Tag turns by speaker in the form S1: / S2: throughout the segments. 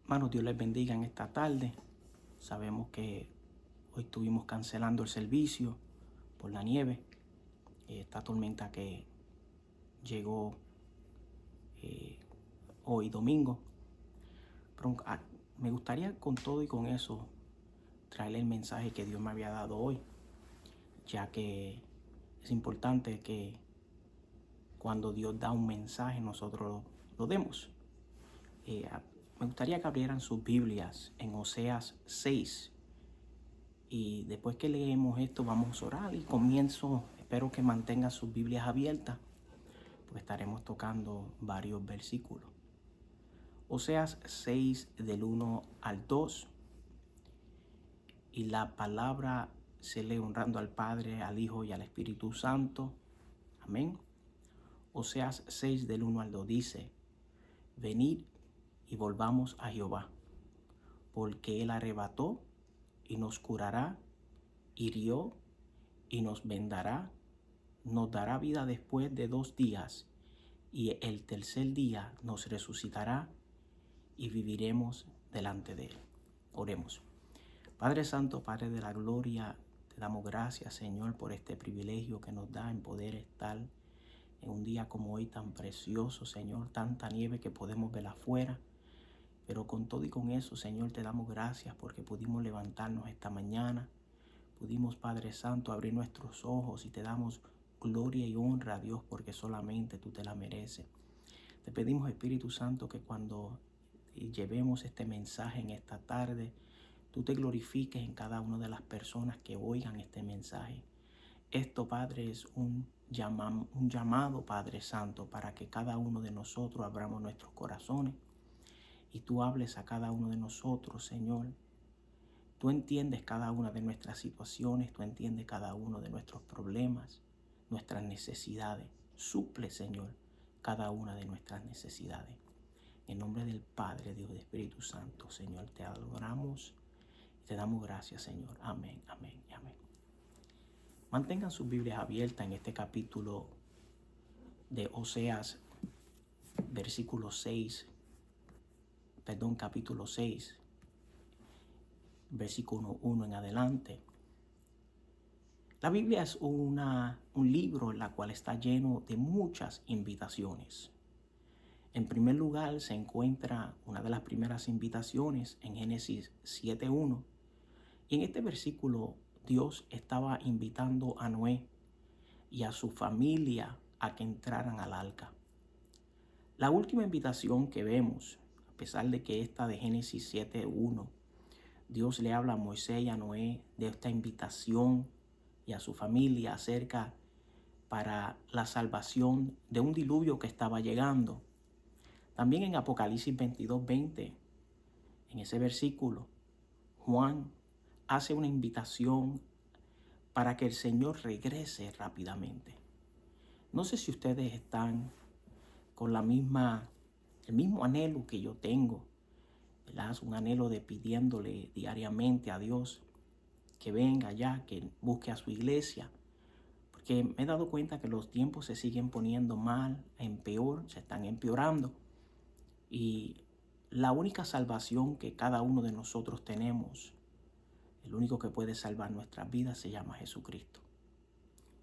S1: Hermanos, Dios les bendiga en esta tarde. Sabemos que hoy estuvimos cancelando el servicio por la nieve. Esta tormenta que llegó eh, hoy domingo. Pero me gustaría con todo y con eso traerle el mensaje que Dios me había dado hoy, ya que es importante que cuando Dios da un mensaje nosotros lo demos. Me gustaría que abrieran sus Biblias en Oseas 6. Y después que leemos esto vamos a orar y espero que mantengan sus Biblias abiertas, porque estaremos tocando varios versículos. Oseas 6 del 1 al 2, y la palabra se lee honrando al Padre, al Hijo y al Espíritu Santo. Amén. Oseas 6 del 1 al 2 dice: Venid y volvamos a Jehová, porque Él arrebató y nos curará, hirió y nos vendará, nos dará vida después de 2 días, y el tercer día nos resucitará y viviremos delante de Él. Oremos. Padre Santo, Padre de la gloria, te damos gracias, Señor, por este privilegio que nos da en poder estar en un día como hoy tan precioso, Señor, tanta nieve que podemos ver afuera. Pero con todo y con eso, Señor, te damos gracias porque pudimos levantarnos esta mañana. Pudimos, Padre Santo, abrir nuestros ojos y te damos gloria y honra a Dios porque solamente tú te la mereces. Te pedimos, Espíritu Santo, que cuando llevemos este mensaje en esta tarde, tú te glorifiques en cada una de las personas que oigan este mensaje. Esto, Padre, es un llamado, Padre Santo, para que cada uno de nosotros abramos nuestros corazones y tú hables a cada uno de nosotros, Señor. Tú entiendes cada una de nuestras situaciones, tú entiendes cada uno de nuestros problemas, nuestras necesidades. Suple, Señor, cada una de nuestras necesidades. En nombre del Padre, Dios y Espíritu Santo, Señor, te adoramos y te damos gracias, Señor. Amén, amén y amén. Mantengan sus Biblias abiertas en este capítulo de Oseas, capítulo 6, versículo 1 en adelante. La Biblia es un libro en el cual está lleno de muchas invitaciones. En primer lugar se encuentra una de las primeras invitaciones en Génesis 7:1. Y en este versículo Dios estaba invitando a Noé y a su familia a que entraran al arca. La última invitación que vemos, a pesar de que esta de Génesis 7:1, Dios le habla a Moisés y a Noé de esta invitación y a su familia acerca para la salvación de un diluvio que estaba llegando. También en Apocalipsis 22:20, en ese versículo, Juan hace una invitación para que el Señor regrese rápidamente. No sé si ustedes están con el mismo anhelo que yo tengo, ¿verdad? Es un anhelo de pidiéndole diariamente a Dios que venga ya, que busque a su iglesia, porque me he dado cuenta que los tiempos se siguen poniendo mal, se están empeorando, y la única salvación que cada uno de nosotros tenemos, el único que puede salvar nuestras vidas, se llama Jesucristo.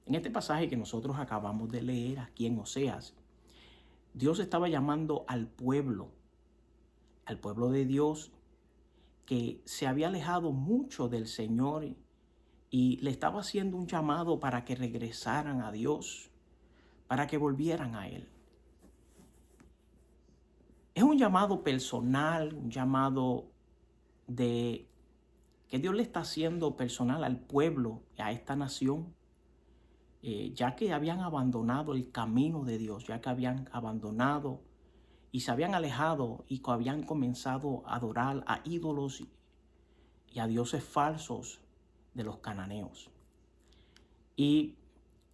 S1: En este pasaje que nosotros acabamos de leer aquí en Oseas, Dios estaba llamando al pueblo de Dios que se había alejado mucho del Señor, y le estaba haciendo un llamado para que regresaran a Dios, para que volvieran a Él. Es un llamado personal, un llamado que Dios le está haciendo personal al pueblo, a esta nación, ya que habían abandonado el camino de Dios, ya que habían abandonado y se habían alejado y habían comenzado a adorar a ídolos y a dioses falsos de los cananeos. Y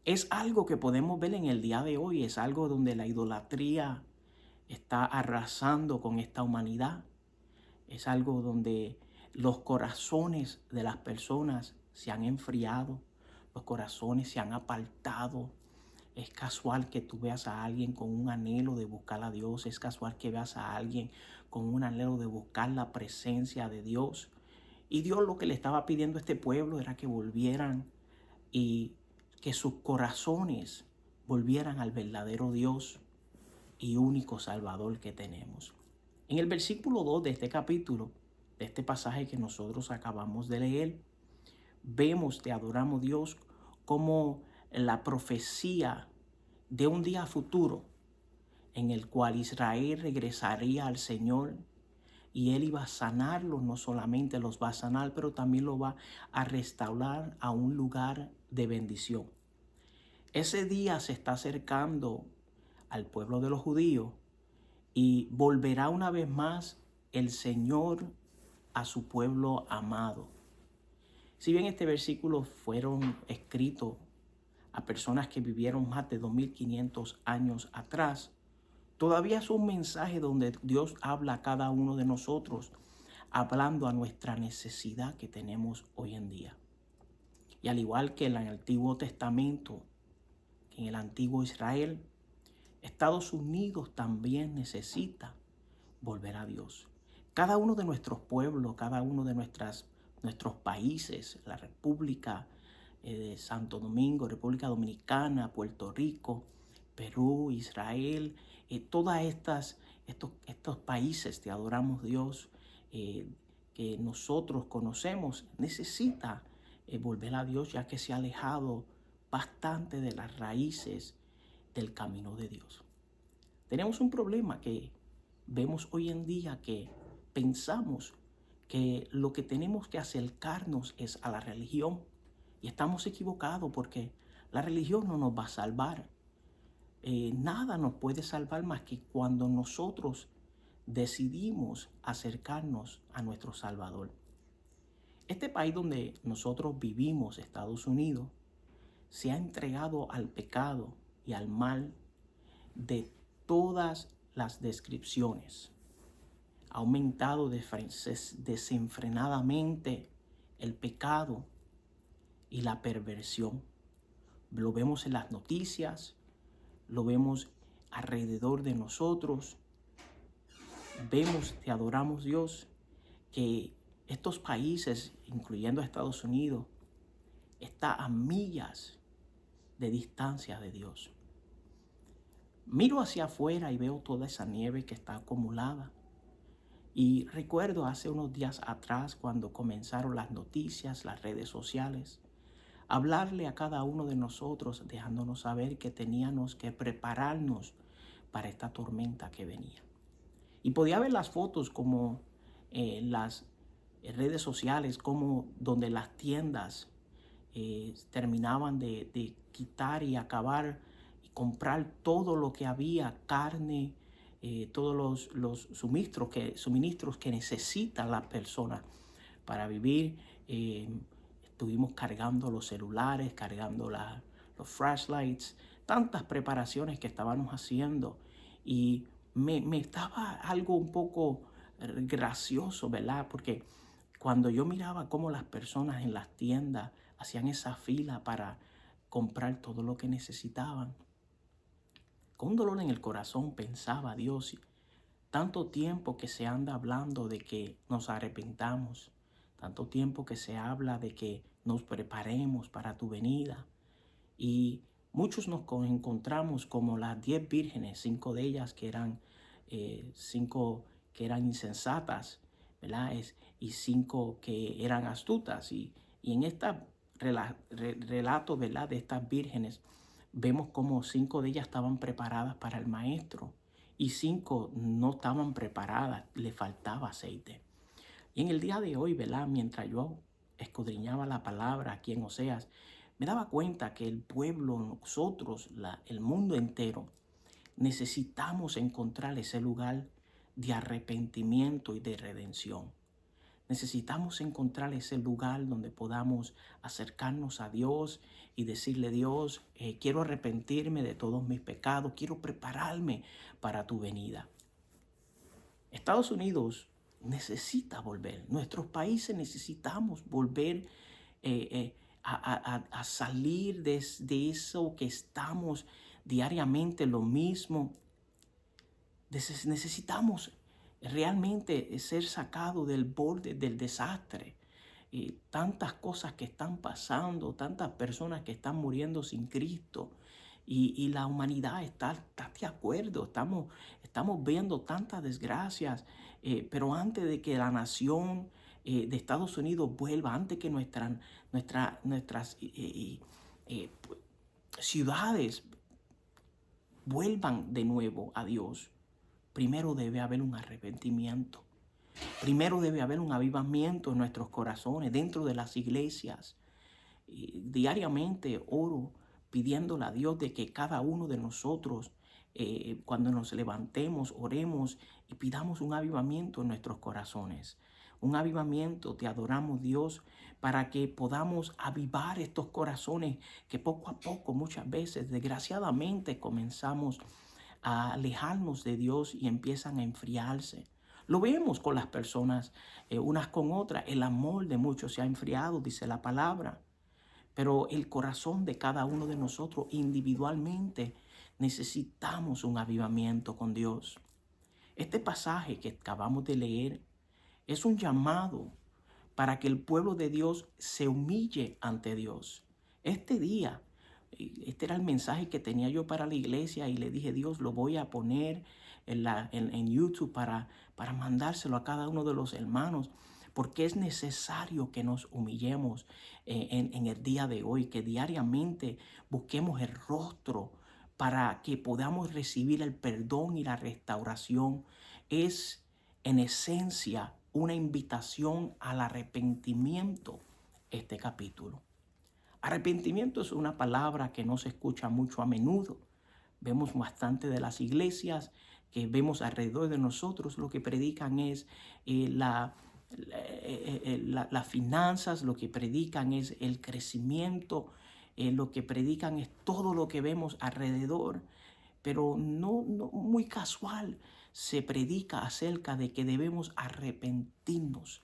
S1: es algo que podemos ver en el día de hoy, es algo donde la idolatría está arrasando con esta humanidad. Es algo donde los corazones de las personas se han enfriado, los corazones se han apartado, Es casual que tú veas a alguien con un anhelo de buscar a Dios. Es casual que veas a alguien con un anhelo de buscar la presencia de Dios. Y Dios lo que le estaba pidiendo a este pueblo era que volvieran y que sus corazones volvieran al verdadero Dios y único Salvador que tenemos. En el versículo 2 de este capítulo, de este pasaje que nosotros acabamos de leer, vemos, te adoramos Dios, como la profecía de un día futuro en el cual Israel regresaría al Señor y Él iba a sanarlos, no solamente los va a sanar, pero también lo va a restaurar a un lugar de bendición. Ese día se está acercando al pueblo de los judíos y volverá una vez más el Señor a su pueblo amado. Si bien este versículo fueron escritos a personas que vivieron más de 2500 años atrás, todavía es un mensaje donde Dios habla a cada uno de nosotros, hablando a nuestra necesidad que tenemos hoy en día. Y al igual que en el Antiguo Testamento, en el Antiguo Israel, Estados Unidos también necesita volver a Dios. Cada uno de nuestros pueblos, cada uno de nuestros países, la República de Santo Domingo, República Dominicana, Puerto Rico, Perú, Israel, todas estos países te adoramos Dios, que nosotros conocemos, necesita volver a Dios, ya que se ha alejado bastante de las raíces del camino de Dios. Tenemos un problema que vemos hoy en día, que pensamos que lo que tenemos que acercarnos es a la religión, y estamos equivocados, porque la religión no nos va a salvar. Nada nos puede salvar más que cuando nosotros decidimos acercarnos a nuestro Salvador. Este país donde nosotros vivimos, Estados Unidos, se ha entregado al pecado y al mal de todas las descripciones. Ha aumentado desenfrenadamente el pecado y la perversión. Lo vemos en las noticias, lo vemos alrededor de nosotros. Vemos, te adoramos Dios, que estos países, incluyendo Estados Unidos, está a millas de distancia de Dios. Miro hacia afuera y veo toda esa nieve que está acumulada. Y recuerdo hace unos días atrás, cuando comenzaron las noticias, las redes sociales, hablarle a cada uno de nosotros, dejándonos saber que teníamos que prepararnos para esta tormenta que venía. Y podía ver las fotos como las redes sociales, como donde las tiendas terminaban de quitar y acabar y comprar todo lo que había, carne, todos los suministros que necesitan las personas para vivir. Estuvimos cargando los celulares, cargando los flashlights, tantas preparaciones que estábamos haciendo, y me estaba algo un poco gracioso, ¿verdad? Porque cuando yo miraba cómo las personas en las tiendas hacían esa fila para comprar todo lo que necesitaban, con un dolor en el corazón pensaba, Dios, tanto tiempo que se anda hablando de que nos arrepentamos, tanto tiempo que se habla de que nos preparemos para tu venida, y muchos nos encontramos como las 10 vírgenes, 5 de ellas que eran 5 que eran insensatas, ¿verdad? Y 5 que eran astutas. Y en este relato, ¿verdad?, de estas vírgenes, vemos como 5 de ellas estaban preparadas para el maestro y 5 no estaban preparadas, le faltaba aceite. Y en el día de hoy, ¿verdad?, mientras yo escudriñaba la palabra aquí en Oseas, me daba cuenta que el pueblo, nosotros, el mundo entero, necesitamos encontrar ese lugar de arrepentimiento y de redención. Necesitamos encontrar ese lugar donde podamos acercarnos a Dios y decirle, Dios, quiero arrepentirme de todos mis pecados, quiero prepararme para tu venida. Estados Unidos necesita volver, nuestros países necesitamos volver a salir de eso que estamos diariamente lo mismo. Necesitamos realmente ser sacados del borde del desastre. Tantas cosas que están pasando, tantas personas que están muriendo sin Cristo. Y la humanidad está de acuerdo. Estamos viendo tantas desgracias. Pero antes de que la nación de Estados Unidos vuelva, antes que nuestras ciudades vuelvan de nuevo a Dios, primero debe haber un arrepentimiento. Primero debe haber un avivamiento en nuestros corazones, dentro de las iglesias. Diariamente oro pidiéndole a Dios de que cada uno de nosotros, cuando nos levantemos, oremos y pidamos un avivamiento en nuestros corazones. Un avivamiento, te adoramos Dios, para que podamos avivar estos corazones que poco a poco, muchas veces, desgraciadamente, comenzamos a alejarnos de Dios y empiezan a enfriarse. Lo vemos con las personas, unas con otras. El amor de muchos se ha enfriado, dice la palabra. Pero el corazón de cada uno de nosotros individualmente necesitamos un avivamiento con Dios. Este pasaje que acabamos de leer es un llamado para que el pueblo de Dios se humille ante Dios. Este día, este era el mensaje que tenía yo para la iglesia, y le dije: Dios, lo voy a poner en YouTube para mandárselo a cada uno de los hermanos, porque es necesario que nos humillemos en el día de hoy, que diariamente busquemos el rostro para que podamos recibir el perdón y la restauración. Es en esencia una invitación al arrepentimiento este capítulo. Arrepentimiento es una palabra que no se escucha mucho a menudo. Vemos bastante de las iglesias que vemos alrededor de nosotros, lo que predican es las finanzas, lo que predican es el crecimiento, lo que predican es todo lo que vemos alrededor, pero no muy casual se predica acerca de que debemos arrepentirnos.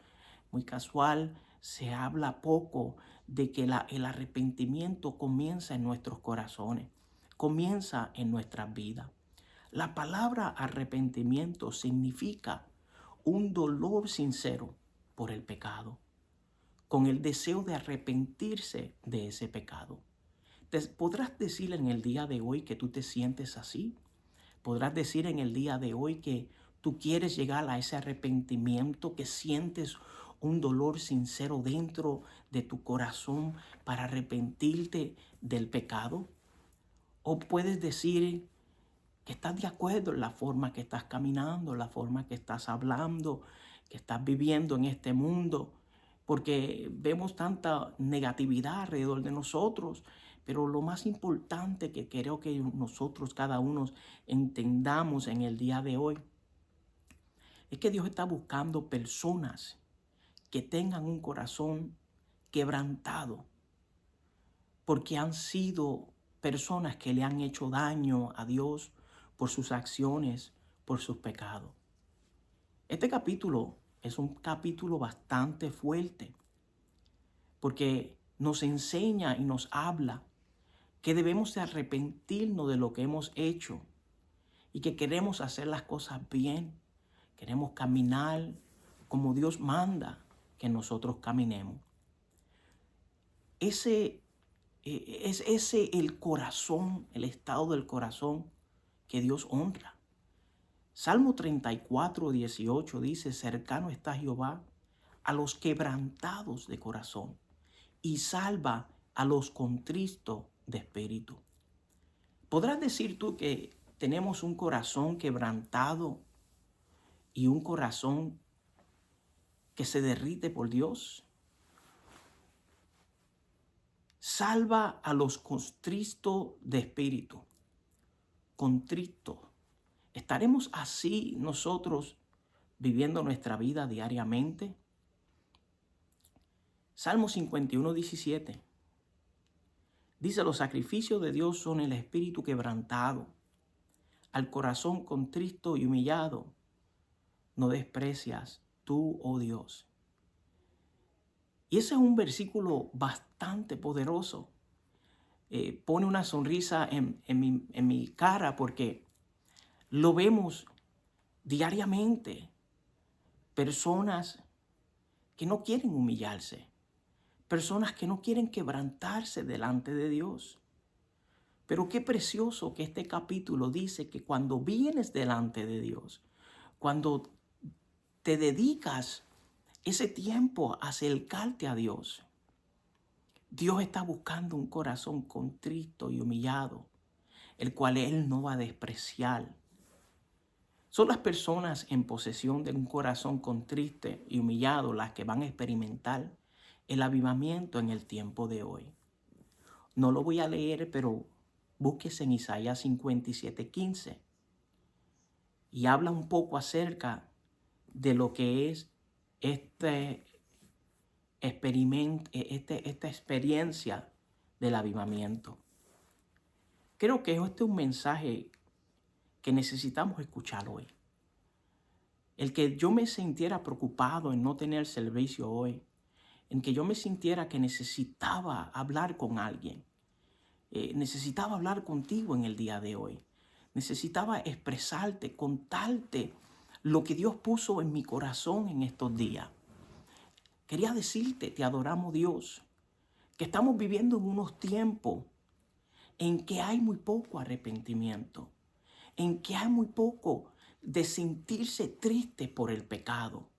S1: Muy casual se habla poco de que el arrepentimiento comienza en nuestros corazones, comienza en nuestras vidas. La palabra arrepentimiento significa un dolor sincero por el pecado, con el deseo de arrepentirse de ese pecado. ¿Podrás decir en el día de hoy que tú te sientes así? ¿Podrás decir en el día de hoy que tú quieres llegar a ese arrepentimiento, que sientes un dolor sincero dentro de tu corazón para arrepentirte del pecado? ¿O puedes decir que estás de acuerdo en la forma que estás caminando, la forma que estás hablando, que estás viviendo en este mundo? Porque vemos tanta negatividad alrededor de nosotros, pero lo más importante que creo que nosotros cada uno entendamos en el día de hoy es que Dios está buscando personas que tengan un corazón quebrantado, porque han sido personas que le han hecho daño a Dios por sus acciones, por sus pecados. Este capítulo es un capítulo bastante fuerte, porque nos enseña y nos habla que debemos de arrepentirnos de lo que hemos hecho y que queremos hacer las cosas bien. Queremos caminar como Dios manda que nosotros caminemos. Es ese el corazón, el estado del corazón que Dios honra. Salmo 34, 18 dice: cercano está Jehová a los quebrantados de corazón y salva a los contristos de espíritu. ¿Podrás decir tú que tenemos un corazón quebrantado y un corazón que se derrite por Dios? Salva a los contristos de espíritu. Contrito. ¿Estaremos así nosotros viviendo nuestra vida diariamente? Salmo 51, 17. Dice: los sacrificios de Dios son el espíritu quebrantado. Al corazón contrito y humillado no desprecias tú, oh Dios. Y ese es un versículo bastante poderoso. pone una sonrisa en mi cara porque lo vemos diariamente. Personas que no quieren humillarse, personas que no quieren quebrantarse delante de Dios. Pero qué precioso que este capítulo dice que cuando vienes delante de Dios, cuando te dedicas ese tiempo a acercarte a Dios, Dios está buscando un corazón contrito y humillado, el cual Él no va a despreciar. Son las personas en posesión de un corazón contrito y humillado las que van a experimentar el avivamiento en el tiempo de hoy. No lo voy a leer, pero búsquese en Isaías 57:15 y habla un poco acerca de lo que es esta experiencia del avivamiento. Creo que este es un mensaje que necesitamos escuchar hoy. El que yo me sintiera preocupado en no tener servicio hoy, en que yo me sintiera que necesitaba hablar con alguien, necesitaba hablar contigo en el día de hoy, necesitaba expresarte, contarte lo que Dios puso en mi corazón en estos días. Quería decirte, te adoramos Dios, que estamos viviendo en unos tiempos en que hay muy poco arrepentimiento, en que hay muy poco de sentirse triste por el pecado.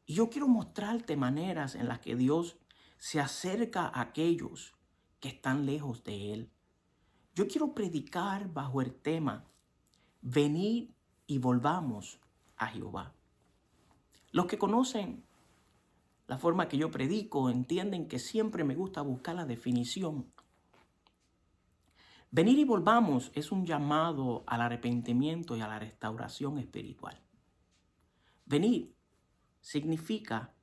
S1: Y yo quiero mostrarte maneras en las que Dios se acerca a aquellos que están lejos de Él. Yo quiero predicar bajo el tema, venid y volvamos a Jehová. Los que conocen la forma que yo predico entienden que siempre me gusta buscar la definición. Venir y volvamos es un llamado al arrepentimiento y a la restauración espiritual. Venir significa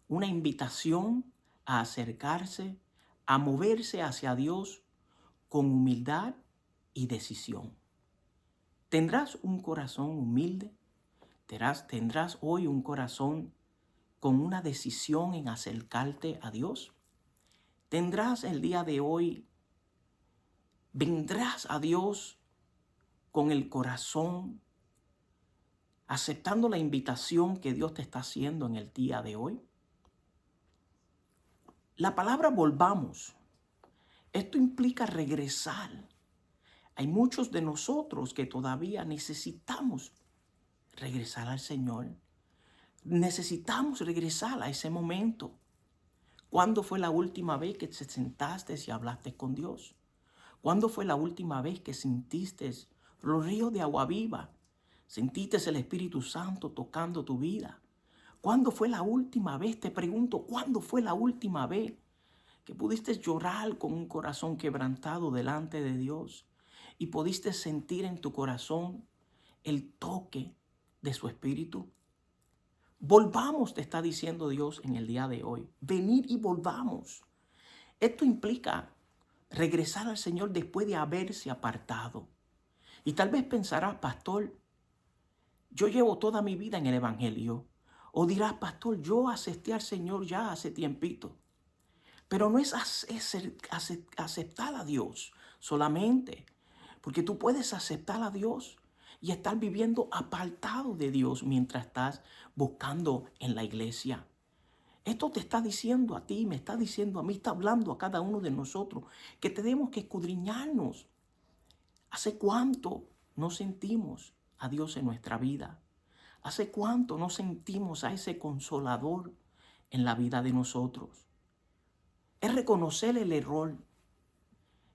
S1: una invitación a acercarse, a moverse hacia Dios con humildad y decisión. ¿Tendrás un corazón humilde? ¿Tendrás hoy un corazón con una decisión en acercarte a Dios? ¿Tendrás el día de hoy, vendrás a Dios con el corazón aceptando la invitación que Dios te está haciendo en el día de hoy? La palabra volvamos, esto implica regresar. Hay muchos de nosotros que todavía necesitamos regresar al Señor. Necesitamos regresar a ese momento. ¿Cuándo fue la última vez que te sentaste y hablaste con Dios? ¿Cuándo fue la última vez que sentiste los ríos de agua viva? ¿Sentiste el Espíritu Santo tocando tu vida? ¿Cuándo fue la última vez? Te pregunto, ¿cuándo fue la última vez que pudiste llorar con un corazón quebrantado delante de Dios y pudiste sentir en tu corazón el toque de su Espíritu? Volvamos, te está diciendo Dios en el día de hoy. Venid y volvamos. Esto implica regresar al Señor después de haberse apartado. Y tal vez pensarás, pastor, yo llevo toda mi vida en el Evangelio. O dirás, pastor, yo acepté al Señor ya hace tiempito. Pero no es aceptar a Dios solamente. Porque tú puedes aceptar a Dios y estar viviendo apartado de Dios mientras estás buscando en la iglesia. Esto te está diciendo a ti, me está diciendo a mí, está hablando a cada uno de nosotros que tenemos que escudriñarnos. ¿Hace cuánto no sentimos a Dios en nuestra vida? ¿Hace cuánto no sentimos a ese consolador en la vida de nosotros? Es reconocer el error.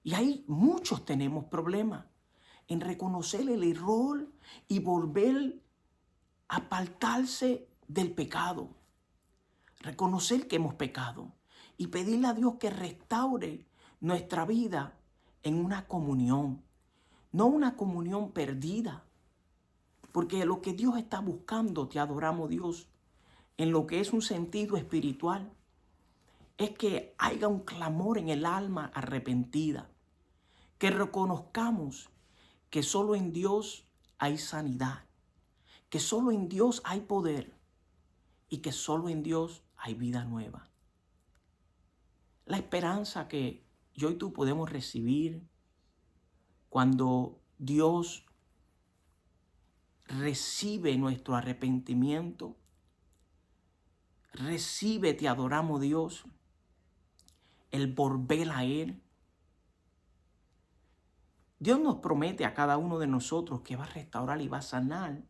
S1: Y ahí muchos tenemos problemas en reconocer el error y volver a apartarse del pecado. Reconocer que hemos pecado y pedirle a Dios que restaure nuestra vida en una comunión, no una comunión perdida. Porque lo que Dios está buscando, te adoramos Dios, en lo que es un sentido espiritual, es que haya un clamor en el alma arrepentida, que reconozcamos que solo en Dios hay sanidad, que solo en Dios hay poder y que solo en Dios hay vida nueva. La esperanza que yo y tú podemos recibir cuando Dios recibe nuestro arrepentimiento, recibe, te adoramos Dios, el volver a Él. Dios nos promete a cada uno de nosotros que va a restaurar y va a sanar.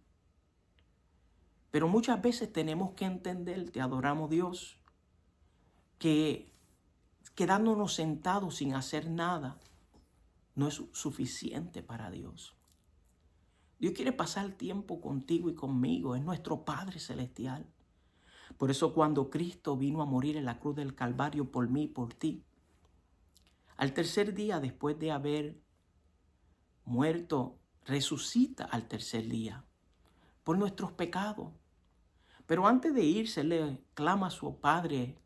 S1: Pero muchas veces tenemos que entender, te adoramos Dios, que quedándonos sentados sin hacer nada no es suficiente para Dios. Dios quiere pasar tiempo contigo y conmigo, es nuestro Padre Celestial. Por eso cuando Cristo vino a morir en la cruz del Calvario por mí y por ti, al tercer día después de haber muerto, resucita al tercer día por nuestros pecados. Pero antes de irse, le clama a su Padre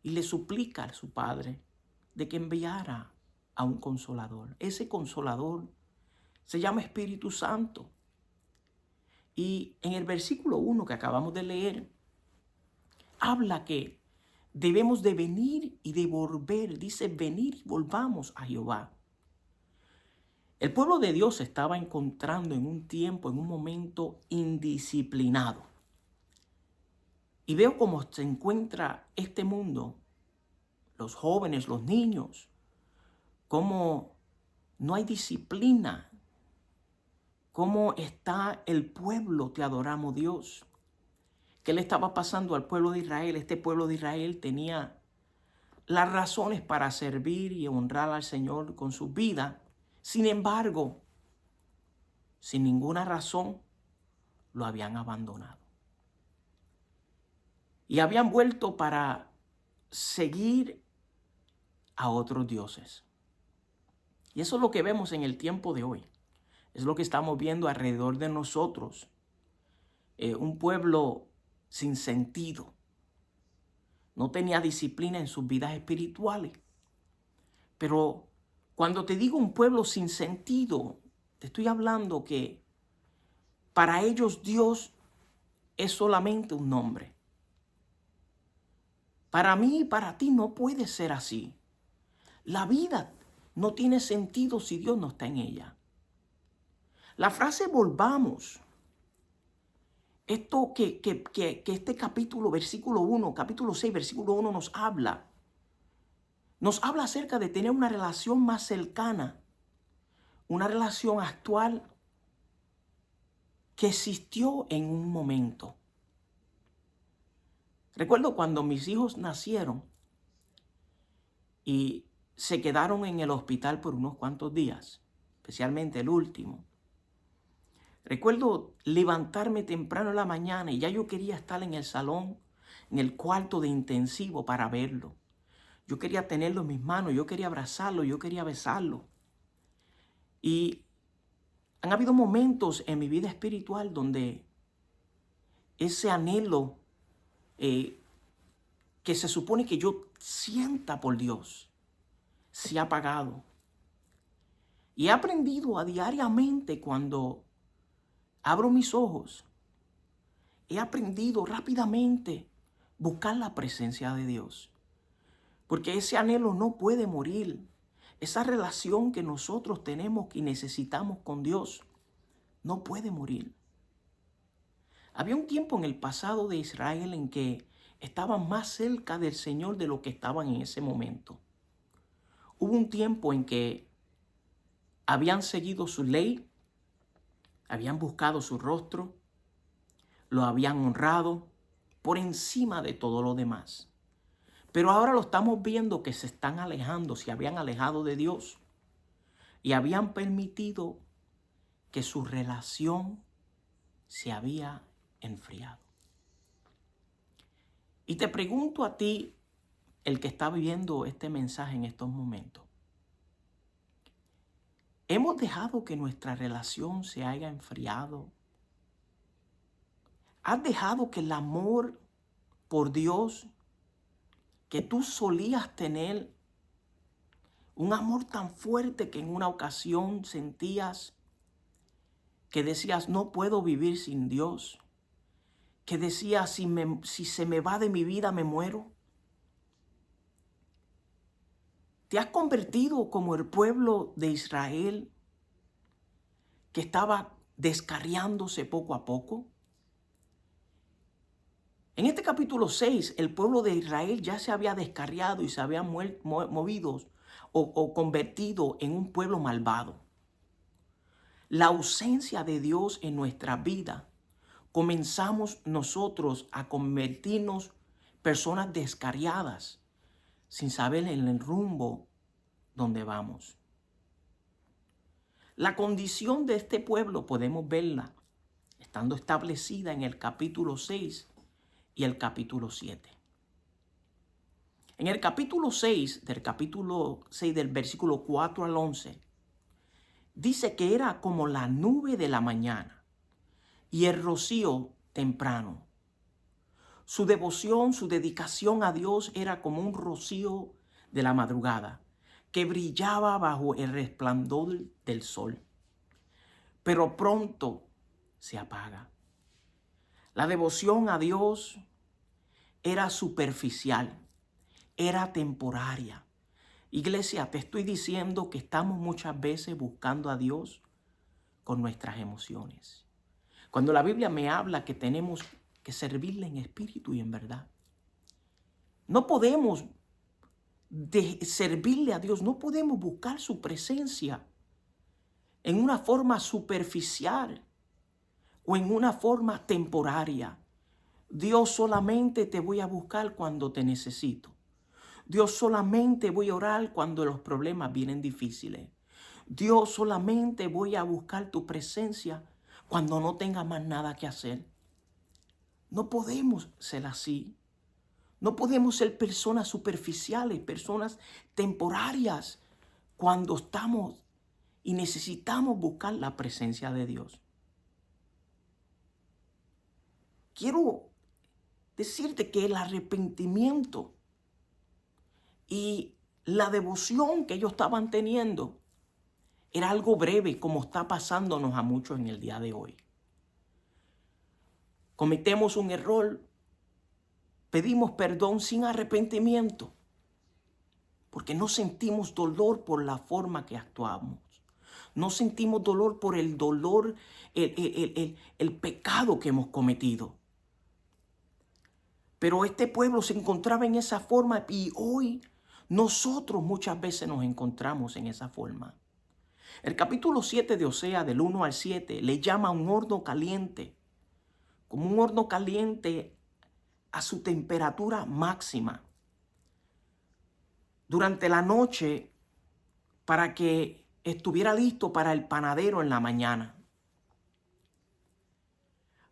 S1: y le suplica a su Padre de que enviara a un consolador. Ese consolador se llama Espíritu Santo. Y en el versículo 1 que acabamos de leer, habla que debemos de venir y de volver. Dice, venir y volvamos a Jehová. El pueblo de Dios se estaba encontrando en un tiempo, en un momento indisciplinado. Y veo cómo se encuentra este mundo, los jóvenes, los niños, cómo no hay disciplina, cómo está el pueblo, te adoramos Dios. ¿Qué le estaba pasando al pueblo de Israel? Este pueblo de Israel tenía las razones para servir y honrar al Señor con su vida. Sin embargo, sin ninguna razón, lo habían abandonado. Y habían vuelto para seguir a otros dioses. Y eso es lo que vemos en el tiempo de hoy. Es lo que estamos viendo alrededor de nosotros. Un pueblo sin sentido. No tenía disciplina en sus vidas espirituales. Pero cuando te digo un pueblo sin sentido, te estoy hablando que para ellos Dios es solamente un nombre. Para mí y para ti no puede ser así. La vida no tiene sentido si Dios no está en ella. La frase volvamos, esto que este capítulo, versículo 1, capítulo 6, versículo 1 nos habla acerca de tener una relación más cercana, una relación actual que existió en un momento. Recuerdo cuando mis hijos nacieron y se quedaron en el hospital por unos cuantos días, especialmente el último. Recuerdo levantarme temprano en la mañana y ya yo quería estar en el salón, en el cuarto de intensivo para verlo. Yo quería tenerlo en mis manos, yo quería abrazarlo, yo quería besarlo. Y han habido momentos en mi vida espiritual donde ese anhelo que se supone que yo sienta por Dios se ha apagado. Y he aprendido a diariamente cuando abro mis ojos, he aprendido rápidamente buscar la presencia de Dios. Porque ese anhelo no puede morir. Esa relación que nosotros tenemos y necesitamos con Dios no puede morir. Había un tiempo en el pasado de Israel en que estaban más cerca del Señor de lo que estaban en ese momento. Hubo un tiempo en que habían seguido su ley, habían buscado su rostro, lo habían honrado por encima de todo lo demás. Pero ahora lo estamos viendo que se están alejando, se habían alejado de Dios y habían permitido que su relación se había enfriado. Y te pregunto a ti, el que está viviendo este mensaje en estos momentos, ¿hemos dejado que nuestra relación se haya enfriado? ¿Has dejado que el amor por Dios que tú solías tener, un amor tan fuerte que en una ocasión sentías que decías, no puedo vivir sin Dios, que decías, si se me va de mi vida, me muero? ¿Te has convertido como el pueblo de Israel que estaba descarriándose poco a poco? En este capítulo 6, el pueblo de Israel ya se había descarriado y se había movido o convertido en un pueblo malvado. La ausencia de Dios en nuestra vida, comenzamos nosotros a convertirnos personas descarriadas sin saber en el rumbo donde vamos. La condición de este pueblo podemos verla estando establecida en el capítulo 6 y el capítulo 7. En el capítulo 6 del versículo 4 al 11, dice que era como la nube de la mañana y el rocío temprano. Su devoción, su dedicación a Dios era como un rocío de la madrugada que brillaba bajo el resplandor del sol, pero pronto se apaga. La devoción a Dios era superficial, era temporaria. Iglesia, te estoy diciendo que estamos muchas veces buscando a Dios con nuestras emociones. Cuando la Biblia me habla que tenemos que servirle en espíritu y en verdad. No podemos servirle a Dios, no podemos buscar su presencia en una forma superficial o en una forma temporaria. Dios, solamente te voy a buscar cuando te necesito. Dios, solamente voy a orar cuando los problemas vienen difíciles. Dios, solamente voy a buscar tu presencia cuando no tenga más nada que hacer. No podemos ser así. No podemos ser personas superficiales, personas temporarias cuando estamos y necesitamos buscar la presencia de Dios. Quiero decirte que el arrepentimiento y la devoción que ellos estaban teniendo era algo breve, como está pasándonos a muchos en el día de hoy. Cometemos un error, pedimos perdón sin arrepentimiento, porque no sentimos dolor por la forma que actuamos. No sentimos dolor por el dolor, el pecado que hemos cometido. Pero este pueblo se encontraba en esa forma y hoy nosotros muchas veces nos encontramos en esa forma. El capítulo 7 de Osea, del 1 al 7, le llama un horno caliente, como un horno caliente a su temperatura máxima durante la noche para que estuviera listo para el panadero en la mañana.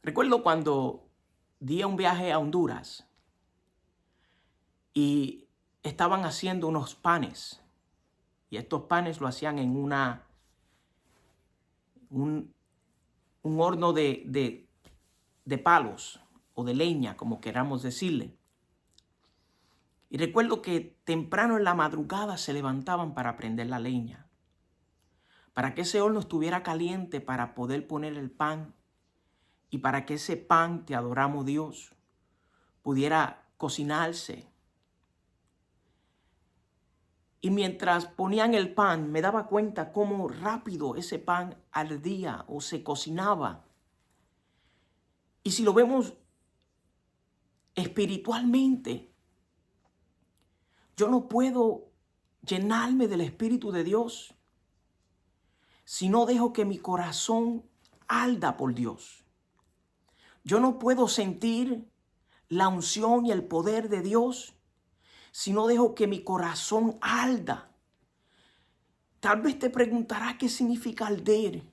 S1: Recuerdo cuando di un viaje a Honduras y estaban haciendo unos panes. Y estos panes lo hacían en un horno de palos o de leña, como queramos decirle. Y recuerdo que temprano en la madrugada se levantaban para prender la leña, para que ese horno estuviera caliente para poder poner el pan y para que ese pan, te adoramos Dios, pudiera cocinarse. Y mientras ponían el pan, me daba cuenta cómo rápido ese pan ardía o se cocinaba. Y si lo vemos espiritualmente, yo no puedo llenarme del Espíritu de Dios si no dejo que mi corazón arda por Dios. Yo no puedo sentir la unción y el poder de Dios si no dejo que mi corazón arda. Tal vez te preguntarás qué significa arder.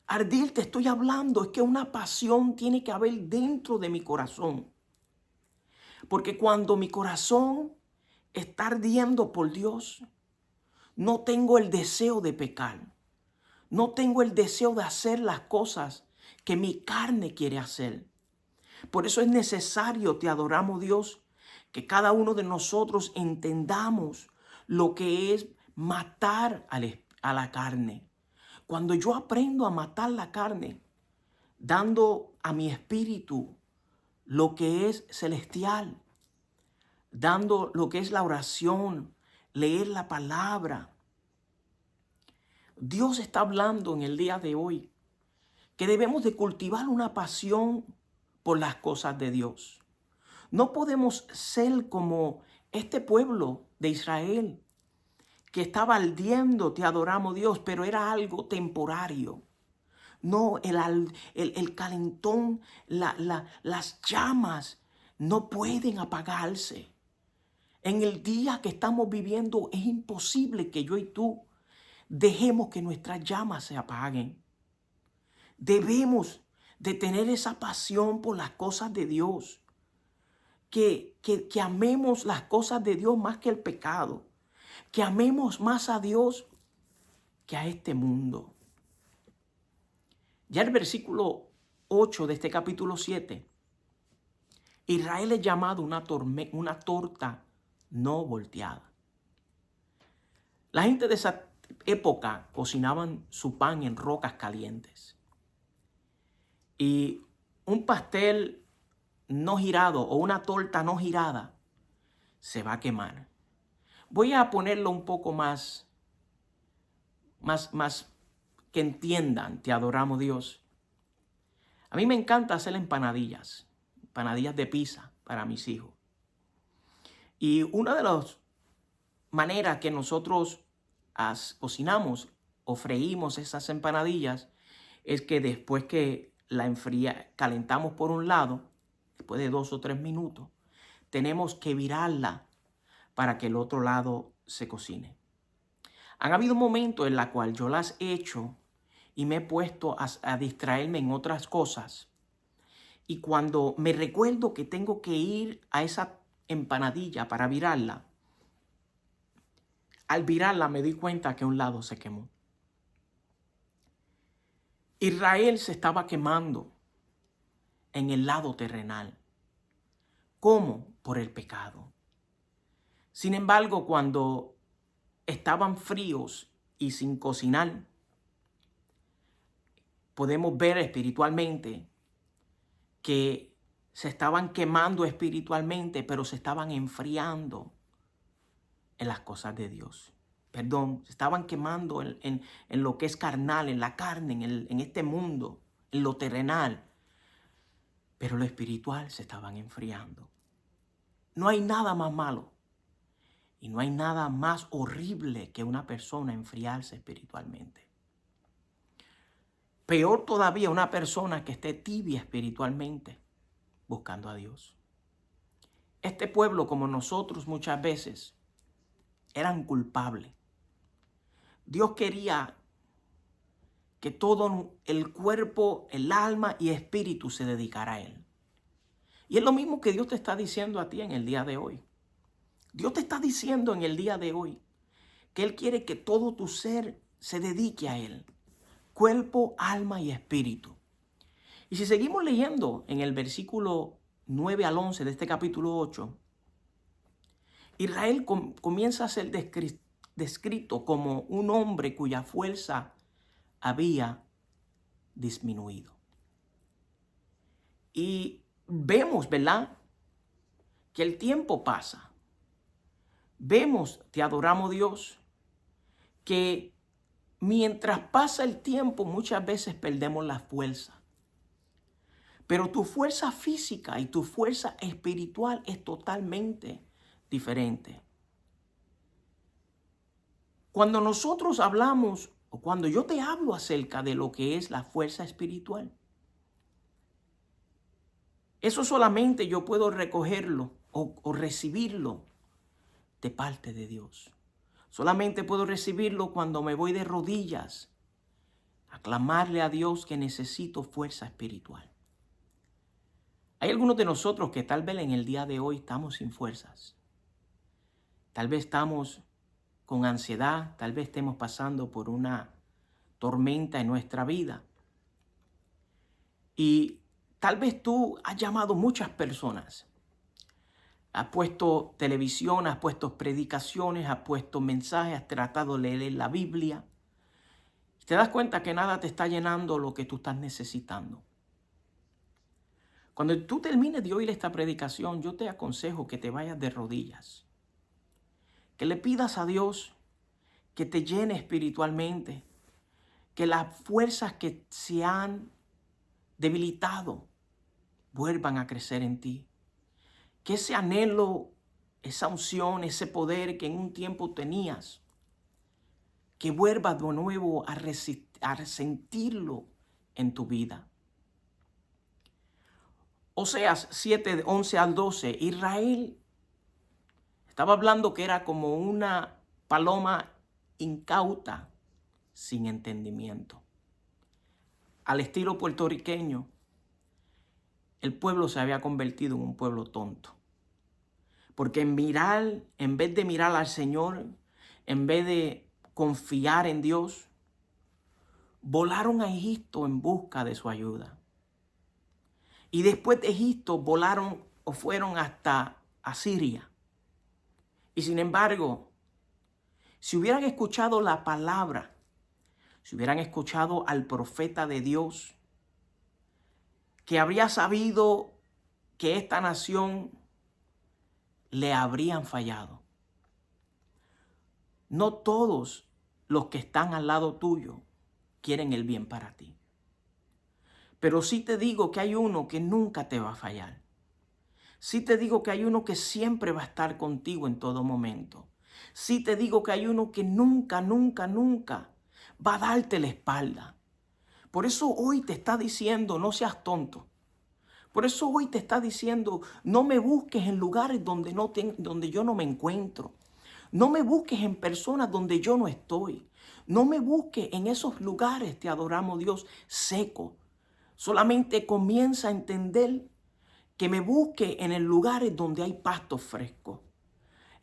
S1: Arder, te estoy hablando, es que una pasión tiene que haber dentro de mi corazón. Porque cuando mi corazón está ardiendo por Dios, no tengo el deseo de pecar. No tengo el deseo de hacer las cosas que mi carne quiere hacer. Por eso es necesario, te adoramos Dios, que cada uno de nosotros entendamos lo que es matar a la carne. Cuando yo aprendo a matar la carne, dando a mi espíritu lo que es celestial, dando lo que es la oración, leer la palabra. Dios está hablando en el día de hoy que debemos de cultivar una pasión por las cosas de Dios. No podemos ser como este pueblo de Israel que estaba ardiendo, te adoramos Dios, pero era algo temporario. No, el calentón, las llamas no pueden apagarse. En el día que estamos viviendo es imposible que yo y tú dejemos que nuestras llamas se apaguen. Debemos de tener esa pasión por las cosas de Dios. Que amemos las cosas de Dios más que el pecado. Que amemos más a Dios que a este mundo. Ya el versículo 8 de este capítulo 7, Israel es llamado una torta no volteada. La gente de esa época cocinaban su pan en rocas calientes. Y un pastel no girado o una torta no girada se va a quemar. Voy a ponerlo un poco más que entiendan, te adoramos Dios. A mí me encanta hacer empanadillas de pizza para mis hijos. Y una de las maneras que nosotros cocinamos o freímos esas empanadillas es que después que la calentamos por un lado, después de 2 o 3 minutos, tenemos que virarla para que el otro lado se cocine. Han habido momentos en los cuales yo las he hecho y me he puesto a distraerme en otras cosas. Y cuando me recuerdo que tengo que ir a esa empanadilla para virarla, al virarla me di cuenta que un lado se quemó. Israel se estaba quemando en el lado terrenal. ¿Cómo? Por el pecado. Sin embargo, cuando estaban fríos y sin cocinar, podemos ver espiritualmente que se estaban quemando espiritualmente, pero se estaban enfriando en las cosas de Dios. Perdón, se estaban quemando en lo que es carnal, en la carne, en este mundo, en lo terrenal. Pero lo espiritual se estaban enfriando. No hay nada más malo y no hay nada más horrible que una persona enfriarse espiritualmente. Peor todavía una persona que esté tibia espiritualmente buscando a Dios. Este pueblo, como nosotros muchas veces, eran culpables. Dios quería que todo el cuerpo, el alma y espíritu se dedicara a Él. Y es lo mismo que Dios te está diciendo a ti en el día de hoy. Dios te está diciendo en el día de hoy que Él quiere que todo tu ser se dedique a Él. Cuerpo, alma y espíritu. Y si seguimos leyendo en el versículo 9 al 11 de este capítulo 8, Israel comienza a ser descrito como un hombre cuya fuerza había disminuido. Y vemos, ¿verdad?, que el tiempo pasa. Vemos, te adoramos Dios, que mientras pasa el tiempo muchas veces perdemos la fuerza. Pero tu fuerza física y tu fuerza espiritual es totalmente diferente. Cuando nosotros hablamos o cuando yo te hablo acerca de lo que es la fuerza espiritual, eso solamente yo puedo recogerlo o recibirlo de parte de Dios. Solamente puedo recibirlo cuando me voy de rodillas a clamarle a Dios que necesito fuerza espiritual. Hay algunos de nosotros que tal vez en el día de hoy estamos sin fuerzas. Tal vez estamos con ansiedad, tal vez estemos pasando por una tormenta en nuestra vida. Y tal vez tú has llamado muchas personas. Has puesto televisión, has puesto predicaciones, has puesto mensajes, has tratado de leer la Biblia. Te das cuenta que nada te está llenando lo que tú estás necesitando. Cuando tú termines de oír esta predicación, yo te aconsejo que te vayas de rodillas. que le pidas a Dios que te llene espiritualmente, que las fuerzas que se han debilitado vuelvan a crecer en ti, que ese anhelo, esa unción, ese poder que en un tiempo tenías, que vuelvas de nuevo a sentirlo en tu vida. Oseas 7, 11 al 12, Israel estaba hablando que era como una paloma incauta, sin entendimiento. Al estilo puertorriqueño, el pueblo se había convertido en un pueblo tonto. Porque en vez de mirar al Señor, en vez de confiar en Dios, volaron a Egipto en busca de su ayuda. Y después de Egipto volaron o fueron hasta Asiria. Y sin embargo, si hubieran escuchado la palabra, si hubieran escuchado al profeta de Dios, que habría sabido que esta nación le habrían fallado. No todos los que están al lado tuyo quieren el bien para ti. Pero sí te digo que hay uno que nunca te va a fallar. Sí te digo que hay uno que siempre va a estar contigo en todo momento. Sí te digo que hay uno que nunca, nunca, nunca va a darte la espalda. Por eso hoy te está diciendo, no seas tonto. Por eso hoy te está diciendo, no me busques en lugares donde yo no me encuentro. No me busques en personas donde yo no estoy. No me busques en esos lugares, te adoramos Dios, seco. Solamente comienza a entender que me busque en el lugares donde hay pasto fresco.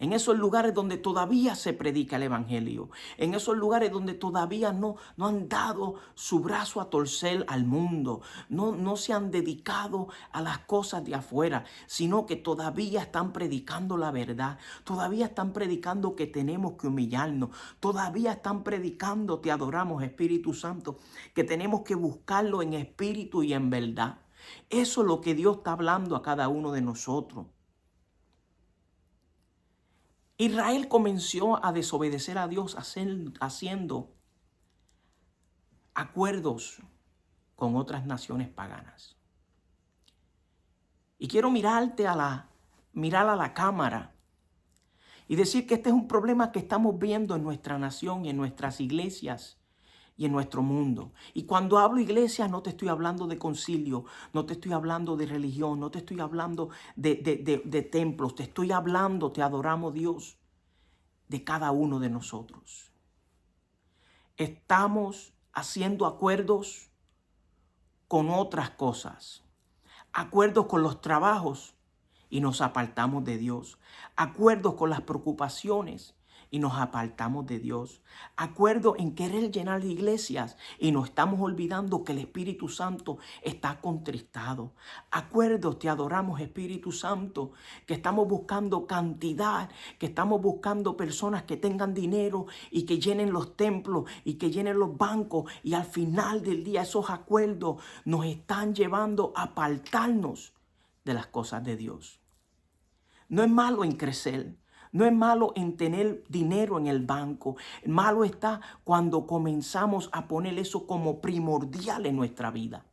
S1: En esos lugares donde todavía se predica el evangelio. En esos lugares donde todavía no han dado su brazo a torcer al mundo. No se han dedicado a las cosas de afuera, sino que todavía están predicando la verdad. Todavía están predicando que tenemos que humillarnos. Todavía están predicando, te adoramos Espíritu Santo, que tenemos que buscarlo en espíritu y en verdad. Eso es lo que Dios está hablando a cada uno de nosotros. Israel comenzó a desobedecer a Dios haciendo acuerdos con otras naciones paganas. Y quiero mirar a la cámara y decir que este es un problema que estamos viendo en nuestra nación y en nuestras iglesias y en nuestro mundo. Y cuando hablo iglesia, no te estoy hablando de concilio, no te estoy hablando de religión, no te estoy hablando de templos, te estoy hablando, te adoramos Dios, de cada uno de nosotros. Estamos haciendo acuerdos con otras cosas, acuerdos con los trabajos y nos apartamos de Dios, acuerdos con las preocupaciones y nos apartamos de Dios, acuerdos en querer llenar iglesias y nos estamos olvidando que el Espíritu Santo está contristado, acuerdos, te adoramos Espíritu Santo, que estamos buscando cantidad, que estamos buscando personas que tengan dinero y que llenen los templos y que llenen los bancos, y al final del día esos acuerdos nos están llevando a apartarnos de las cosas de Dios. No es malo en crecer. No es malo en tener dinero en el banco. Malo está cuando comenzamos a poner eso como primordial en nuestra vida.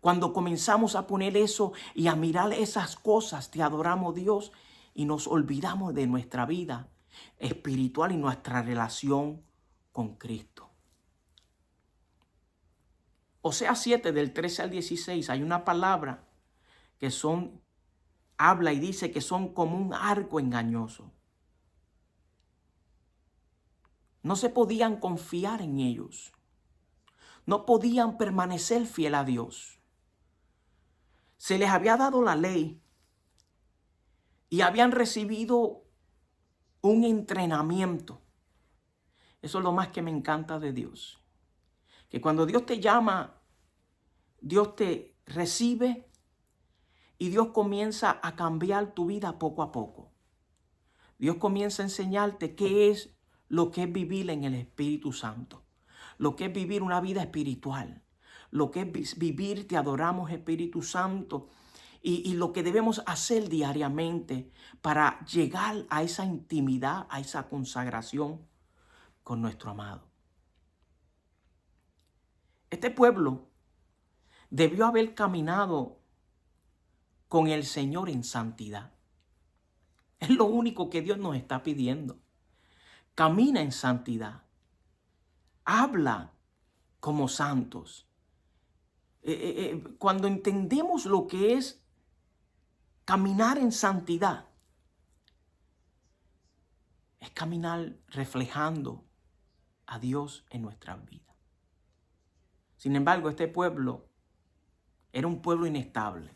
S1: Cuando comenzamos a poner eso y a mirar esas cosas, te adoramos Dios y nos olvidamos de nuestra vida espiritual y nuestra relación con Cristo. Oseas 7, del 13 al 16, hay una palabra que habla y dice que son como un arco engañoso. No se podían confiar en ellos. No podían permanecer fiel a Dios. Se les había dado la ley y habían recibido un entrenamiento. Eso es lo más que me encanta de Dios. Que cuando Dios te llama, Dios te recibe y Dios comienza a cambiar tu vida poco a poco. Dios comienza a enseñarte qué es lo que es vivir en el Espíritu Santo, lo que es vivir una vida espiritual, lo que es vivir, te adoramos Espíritu Santo, y lo que debemos hacer diariamente para llegar a esa intimidad, a esa consagración con nuestro amado. Este pueblo debió haber caminado con el Señor en santidad. Es lo único que Dios nos está pidiendo. Camina en santidad. Habla como santos. Cuando entendemos lo que es caminar en santidad, es caminar reflejando a Dios en nuestras vidas. Sin embargo, este pueblo era un pueblo inestable.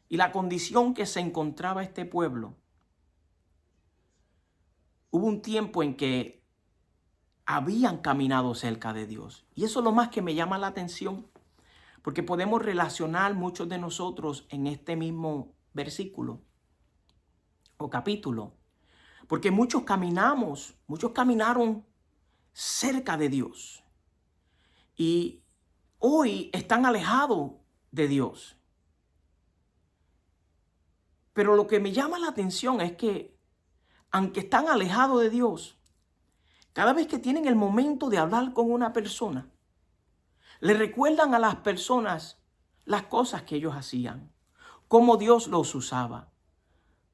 S1: Y la condición que se encontraba este pueblo, hubo un tiempo en que habían caminado cerca de Dios. Y eso es lo más que me llama la atención, porque podemos relacionar muchos de nosotros en este mismo versículo o capítulo, porque muchos caminaron cerca de Dios y hoy están alejados de Dios. Pero lo que me llama la atención es que, aunque están alejados de Dios, cada vez que tienen el momento de hablar con una persona, le recuerdan a las personas las cosas que ellos hacían, cómo Dios los usaba,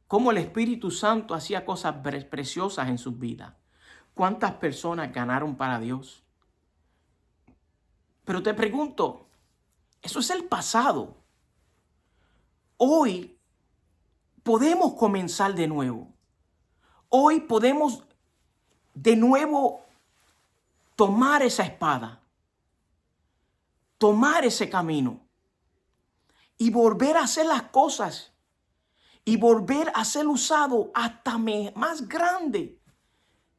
S1: cómo el Espíritu Santo hacía cosas preciosas en sus vidas. ¿Cuántas personas ganaron para Dios? Pero te pregunto, eso es el pasado. Hoy podemos comenzar de nuevo. Hoy podemos de nuevo tomar esa espada, tomar ese camino y volver a hacer las cosas y volver a ser usado hasta más grande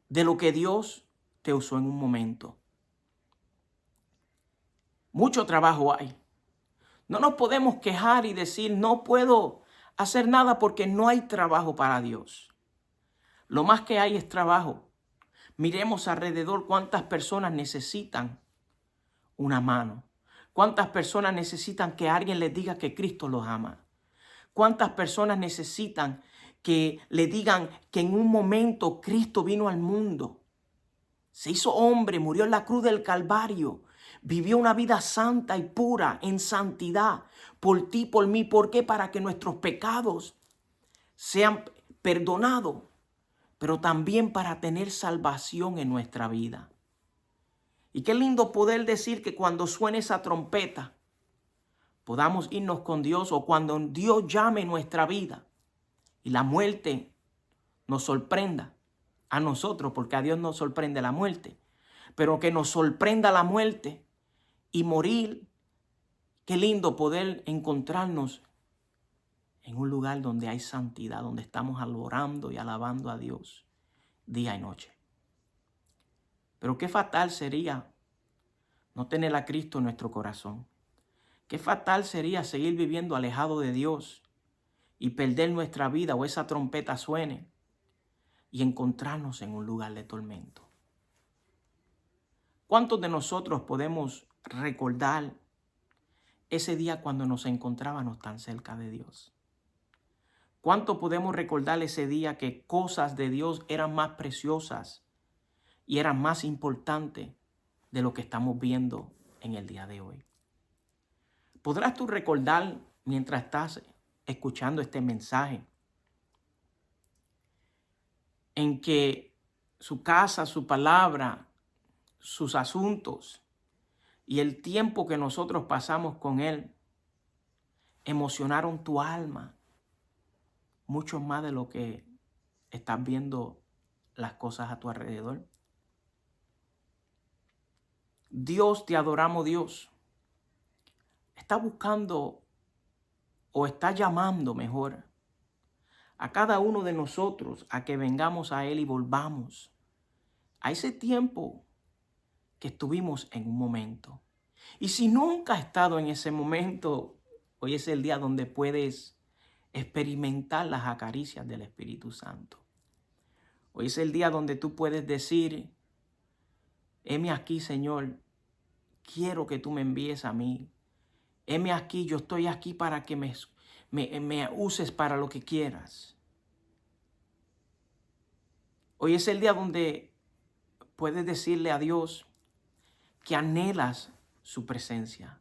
S1: de lo que Dios te usó en un momento. Mucho trabajo hay. No nos podemos quejar y decir no puedo hacer nada porque no hay trabajo para Dios. Lo más que hay es trabajo. Miremos alrededor cuántas personas necesitan una mano. Cuántas personas necesitan que alguien les diga que Cristo los ama. Cuántas personas necesitan que le digan que en un momento Cristo vino al mundo. Se hizo hombre, murió en la cruz del Calvario. Vivió una vida santa y pura, en santidad, por ti, por mí. ¿Por qué? Para que nuestros pecados sean perdonados, pero también para tener salvación en nuestra vida. Y qué lindo poder decir que cuando suene esa trompeta, podamos irnos con Dios, o cuando Dios llame nuestra vida y la muerte nos sorprenda a nosotros, porque a Dios nos sorprende la muerte, pero que nos sorprenda la muerte y morir. Qué lindo poder encontrarnos en un lugar donde hay santidad, donde estamos adorando y alabando a Dios día y noche. Pero qué fatal sería no tener a Cristo en nuestro corazón. Qué fatal sería seguir viviendo alejado de Dios y perder nuestra vida, o esa trompeta suene y encontrarnos en un lugar de tormento. ¿Cuántos de nosotros podemos recordar ese día cuando nos encontrábamos tan cerca de Dios? ¿Cuánto podemos recordar ese día que cosas de Dios eran más preciosas y eran más importantes de lo que estamos viendo en el día de hoy? ¿Podrás tú recordar, mientras estás escuchando este mensaje, en que su casa, su palabra, sus asuntos y el tiempo que nosotros pasamos con Él emocionaron tu alma mucho más de lo que estás viendo las cosas a tu alrededor? Dios, te adoramos, Dios. Está buscando, o está llamando mejor, a cada uno de nosotros a que vengamos a Él y volvamos a ese tiempo que estuvimos en un momento. Y si nunca has estado en ese momento, hoy es el día donde puedes experimentar las acaricias del Espíritu Santo. Hoy es el día donde tú puedes decir: heme aquí, Señor, quiero que tú me envíes a mí heme aquí, yo estoy aquí para que me uses para lo que quieras. Hoy es el día donde puedes decirle a Dios que anhelas su presencia.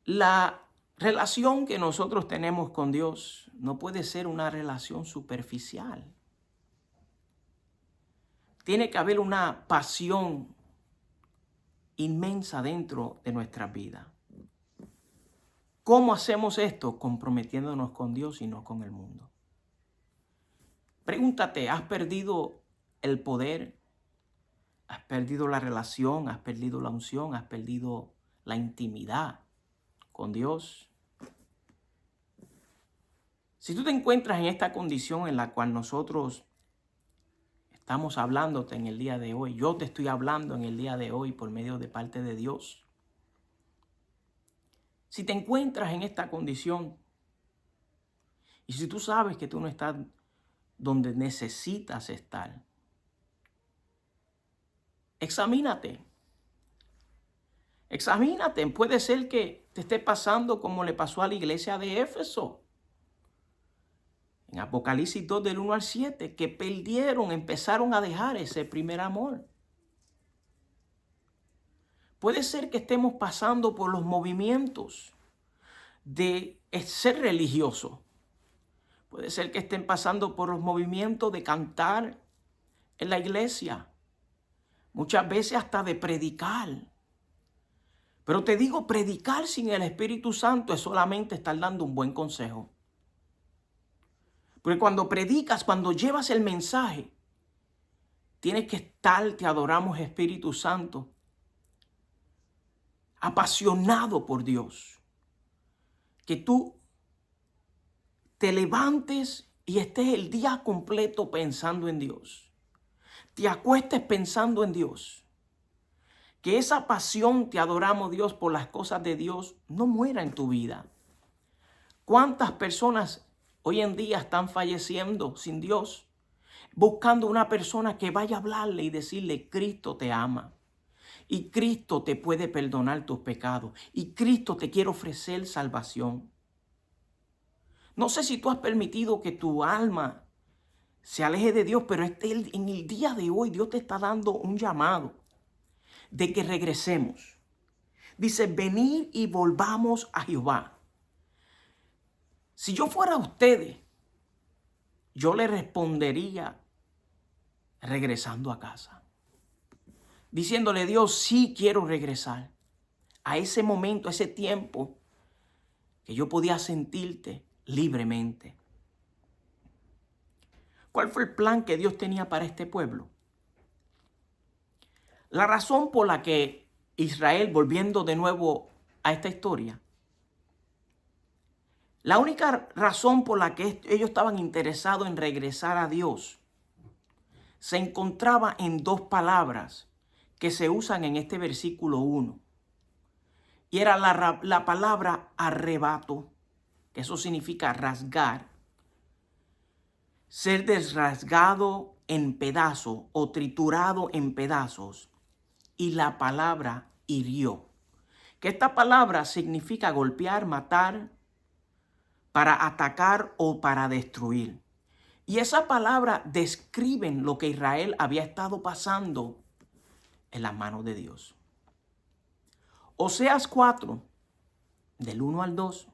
S1: La relación que nosotros tenemos con Dios no puede ser una relación superficial. Tiene que haber una pasión inmensa dentro de nuestra vida. ¿Cómo hacemos esto? Comprometiéndonos con Dios y no con el mundo. Pregúntate, ¿has perdido el poder? ¿Has perdido la relación? ¿Has perdido la unción? ¿Has perdido la intimidad con Dios? Si tú te encuentras en esta condición en la cual nosotros estamos hablándote en el día de hoy, yo te estoy hablando en el día de hoy por medio de parte de Dios. Si te encuentras en esta condición y si tú sabes que tú no estás donde necesitas estar, examínate. Examínate. Puede ser que te esté pasando como le pasó a la iglesia de Éfeso. En Apocalipsis 2 del 1 al 7, que empezaron a dejar ese primer amor. Puede ser que estemos pasando por los movimientos de ser religioso. Puede ser que estén pasando por los movimientos de cantar en la iglesia. Muchas veces hasta de predicar. Pero te digo, predicar sin el Espíritu Santo es solamente estar dando un buen consejo. Porque cuando predicas, cuando llevas el mensaje, tienes que estar, te adoramos Espíritu Santo, apasionado por Dios. Que tú te levantes y estés el día completo pensando en Dios. Te acuestes pensando en Dios. Que esa pasión, te adoramos Dios por las cosas de Dios, no muera en tu vida. ¿Cuántas personas hoy en día están falleciendo sin Dios? Buscando una persona que vaya a hablarle y decirle, Cristo te ama. Y Cristo te puede perdonar tus pecados. Y Cristo te quiere ofrecer salvación. No sé si tú has permitido que tu alma se aleje de Dios, pero en el día de hoy Dios te está dando un llamado de que regresemos. Dice, venid y volvamos a Jehová. Si yo fuera ustedes, yo le respondería regresando a casa. Diciéndole, Dios, sí quiero regresar a ese momento, a ese tiempo que yo podía sentirte libremente. ¿Cuál fue el plan que Dios tenía para este pueblo? La razón por la que Israel, volviendo de nuevo a esta historia, la única razón por la que ellos estaban interesados en regresar a Dios se encontraba en dos palabras que se usan en este versículo 1. Y era la palabra arrebato, que eso significa rasgar, ser desrasgado en pedazos o triturado en pedazos. Y la palabra hirió, que esta palabra significa golpear, matar, para atacar o para destruir. Y esa palabra describe lo que Israel había estado pasando en las manos de Dios. Oseas 4, del 1 al 2,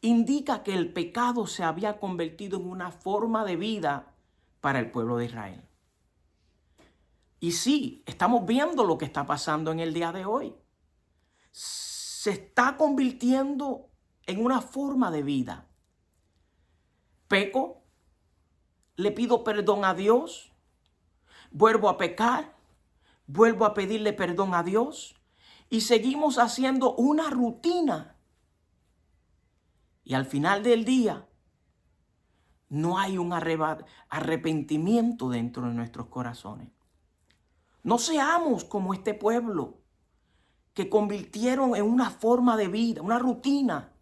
S1: indica que el pecado se había convertido en una forma de vida para el pueblo de Israel. Y sí, estamos viendo lo que está pasando en el día de hoy. Se está convirtiendo en una forma de vida. Peco, le pido perdón a Dios, vuelvo a pecar, vuelvo a pedirle perdón a Dios y seguimos haciendo una rutina. Y al final del día no hay un arrepentimiento dentro de nuestros corazones. No seamos como este pueblo que convirtieron en una forma de vida, una rutina,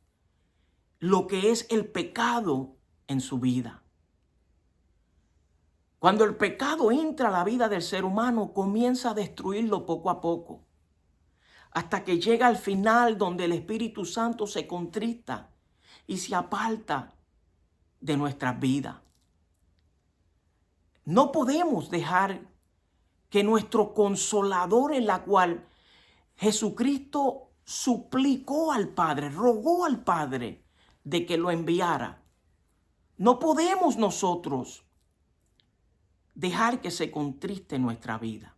S1: lo que es el pecado en su vida. Cuando el pecado entra a la vida del ser humano, comienza a destruirlo poco a poco. hasta que llega al final donde el Espíritu Santo se contrista y se aparta de nuestras vidas. No podemos dejar que nuestro Consolador, en la cual Jesucristo suplicó al Padre, rogó al Padre de que lo enviara. No podemos nosotros dejar que se contriste nuestra vida.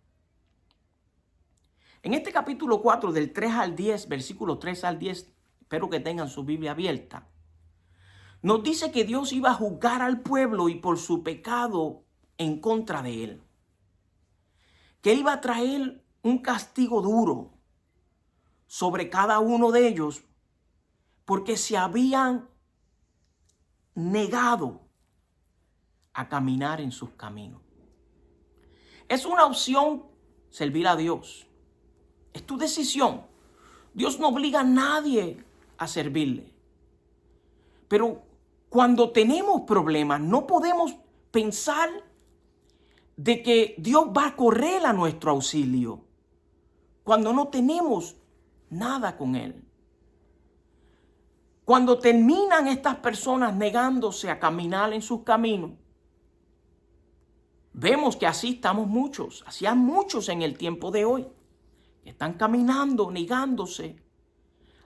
S1: En este capítulo 4, del 3 al 10, versículo 3 al 10, espero que tengan su Biblia abierta, nos dice que Dios iba a juzgar al pueblo y por su pecado en contra de él. Que iba a traer un castigo duro sobre cada uno de ellos porque se habían negado a caminar en sus caminos. Es una opción servir a Dios. Es tu decisión. Dios no obliga a nadie a servirle. Pero cuando tenemos problemas, no podemos pensar de que Dios va a correr a nuestro auxilio cuando no tenemos nada con Él. Cuando terminan estas personas negándose a caminar en sus caminos, vemos que así estamos muchos, así hay muchos en el tiempo de hoy, que están caminando, negándose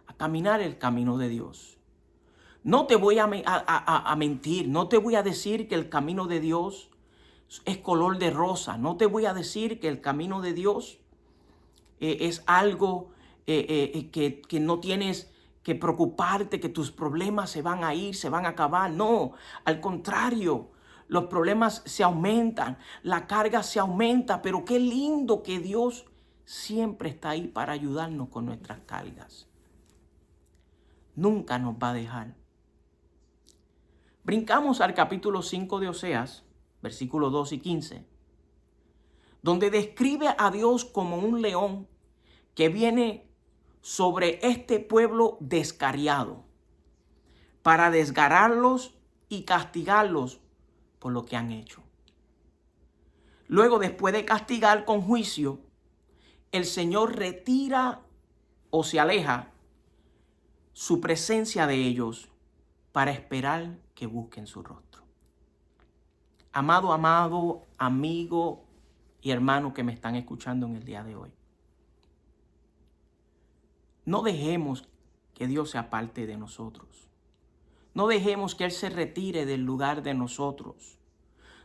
S1: a caminar el camino de Dios. No te voy a mentir, no te voy a decir que el camino de Dios es color de rosa, no te voy a decir que el camino de Dios es algo que no tienes que preocuparte, que tus problemas se van a ir, se van a acabar. No, al contrario, los problemas se aumentan, la carga se aumenta, pero qué lindo que Dios siempre está ahí para ayudarnos con nuestras cargas. Nunca nos va a dejar. Brincamos al capítulo 5 de Oseas, versículos 2 y 15, donde describe a Dios como un león que viene sobre este pueblo descarriado para desgarrarlos y castigarlos por lo que han hecho. Luego, después de castigar con juicio, el Señor retira o se aleja su presencia de ellos para esperar que busquen su rostro. Amado, amigo y hermano que me están escuchando en el día de hoy, no dejemos que Dios se aparte de nosotros. No dejemos que Él se retire del lugar de nosotros.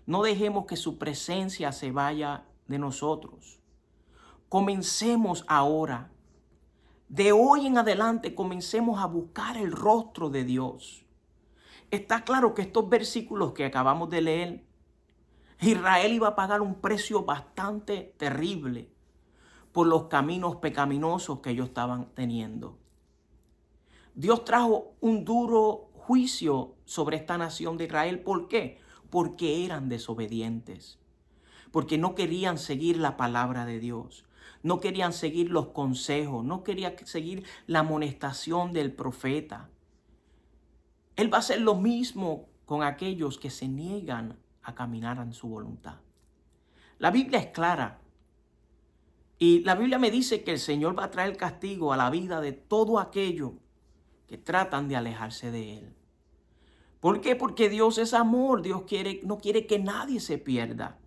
S1: No dejemos que su presencia se vaya de nosotros. Comencemos ahora. De hoy en adelante comencemos a buscar el rostro de Dios. Está claro que estos versículos que acabamos de leer, Israel iba a pagar un precio bastante terrible por los caminos pecaminosos que ellos estaban teniendo. Dios trajo un duro juicio sobre esta nación de Israel. ¿Por qué? Porque eran desobedientes. Porque no querían seguir la palabra de Dios. No querían seguir los consejos. No querían seguir la amonestación del profeta. Él va a hacer lo mismo con aquellos que se niegan a caminar en su voluntad. La Biblia es clara. Y la Biblia me dice que el Señor va a traer castigo a la vida de todo aquello que tratan de alejarse de Él. ¿Por qué? Porque Dios es amor. Dios no quiere que nadie se pierda.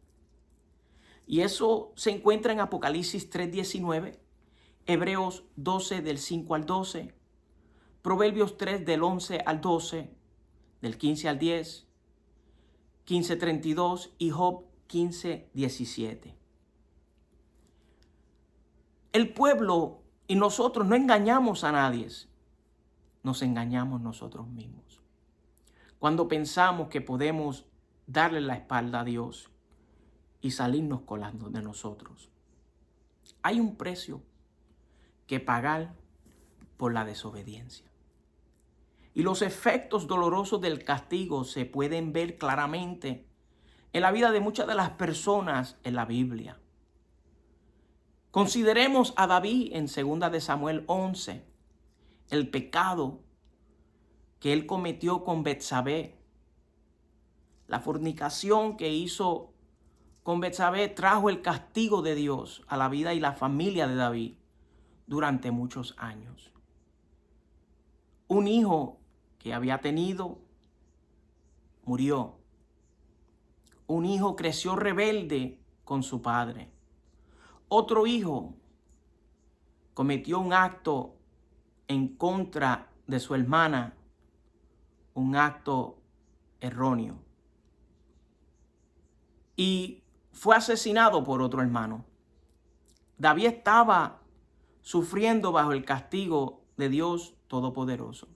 S1: Y eso se encuentra en Apocalipsis 3:19, Hebreos 12 del 5 al 12, Proverbios 3 del 11 al 12, del 15 al 10, 15:32 y Job 15:17. El pueblo y nosotros no engañamos a nadie, nos engañamos nosotros mismos. Cuando pensamos que podemos darle la espalda a Dios y salirnos colando de nosotros. Hay un precio que pagar por la desobediencia. Y los efectos dolorosos del castigo se pueden ver claramente en la vida de muchas de las personas en la Biblia. Consideremos a David en 2 de Samuel 11, el pecado que él cometió con Betsabé. La fornicación que hizo con Betsabé trajo el castigo de Dios a la vida y la familia de David durante muchos años. Un hijo que había tenido murió. Un hijo creció rebelde con su padre. Otro hijo cometió un acto en contra de su hermana, un acto erróneo. Y fue asesinado por otro hermano. David estaba sufriendo bajo el castigo de Dios Todopoderoso.